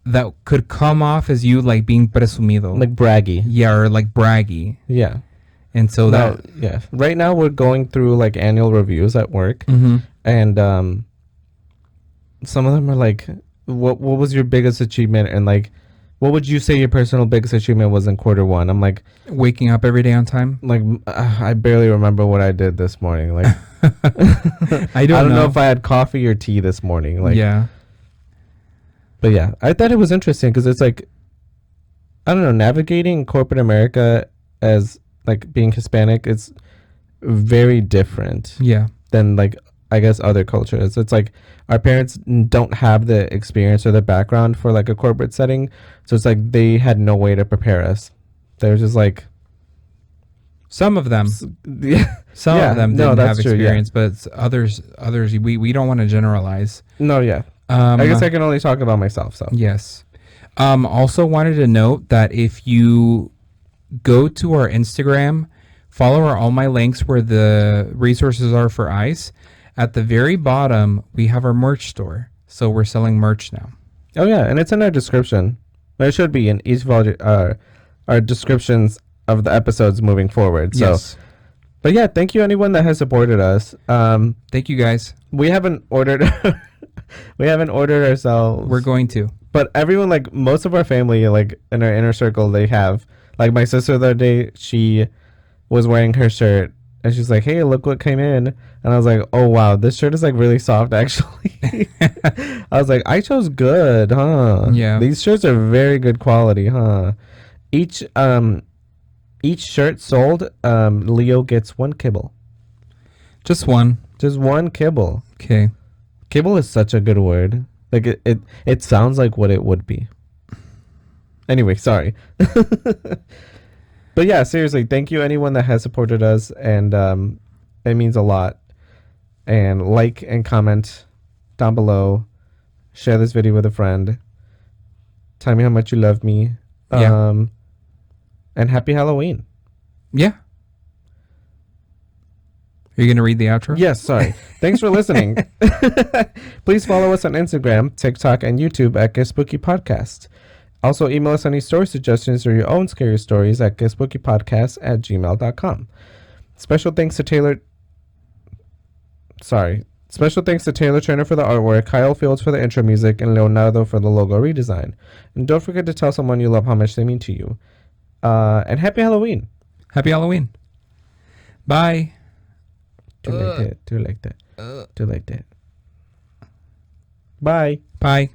C: that could come off as you like being presumido.
B: like braggy.
C: Yeah, or like braggy.
B: Yeah.
C: And so
B: No,
C: that,
B: yeah. Right now we're going through like annual reviews at work,
C: Mhm.
B: and some of them are like, what was your biggest achievement? And like What would you say your personal biggest achievement was in quarter one? I'm like,
C: Waking up every day on time.
B: I barely remember what I did this morning. Like,
C: I don't
B: know
C: know
B: if I had coffee or tea this morning. Like,
C: yeah.
B: but yeah, I thought it was interesting because it's like, I don't know, navigating corporate America as like being Hispanic, it's very different
C: Yeah.
B: than like, I guess, other cultures. It's like our parents don't have the experience or the background for like a corporate setting. So it's like they had no way to prepare us. They're just like,
C: Some of them.
B: yeah.
C: Some
B: Yeah,
C: of them
B: no,
C: didn't
B: that's
C: have
B: true, yeah.
C: experience, but others we don't want to generalize.
B: No, yeah.
C: I
B: I guess I can only talk about myself. So
C: Yes. Also wanted to note that if you go to our Instagram, follow all my links where the resources are for ICE. At the very bottom, we have our merch store. So we're selling merch now.
B: oh yeah, and it's in our description. It should be in each of our descriptions of the episodes moving forward. So,
C: Yes.
B: but yeah, thank you anyone that has supported us.
C: Thank you guys.
B: We haven't ordered ourselves.
C: We're going to.
B: But everyone, like most of our family, like in our inner circle, they have. Like my sister the other day, she was wearing her shirt and she's like, "Hey, look what came in." And I was like, "Oh wow, this shirt is like really soft actually." I was like, "I chose good, huh?"
C: Yeah.
B: These shirts are very good quality, huh? Each shirt sold, Leo gets one kibble.
C: Just one.
B: Just one kibble.
C: Okay.
B: Kibble is such a good word. Like it sounds like what it would be. Anyway, sorry. But yeah, seriously, thank you anyone that has supported us, and it means a lot. And like and comment down below. Share this video with a friend. Tell me how much you love me.
C: Yeah.
B: And happy Halloween.
C: Yeah. Are you going to read the outro?
B: Yes, sorry. Thanks for listening. Please follow us on Instagram, TikTok, and YouTube at Get Spooky Podcast. Also, email us any story suggestions or your own scary stories at getspookypodcast@gmail.com. Special thanks to Taylor Turner for the artwork, Kyle Fields for the intro music, and Leonardo for the logo redesign. And don't forget to tell someone you love how much they mean to you. And happy Halloween.
C: Happy Halloween. Bye.
B: Do like that. Do like that. Bye.
C: Bye.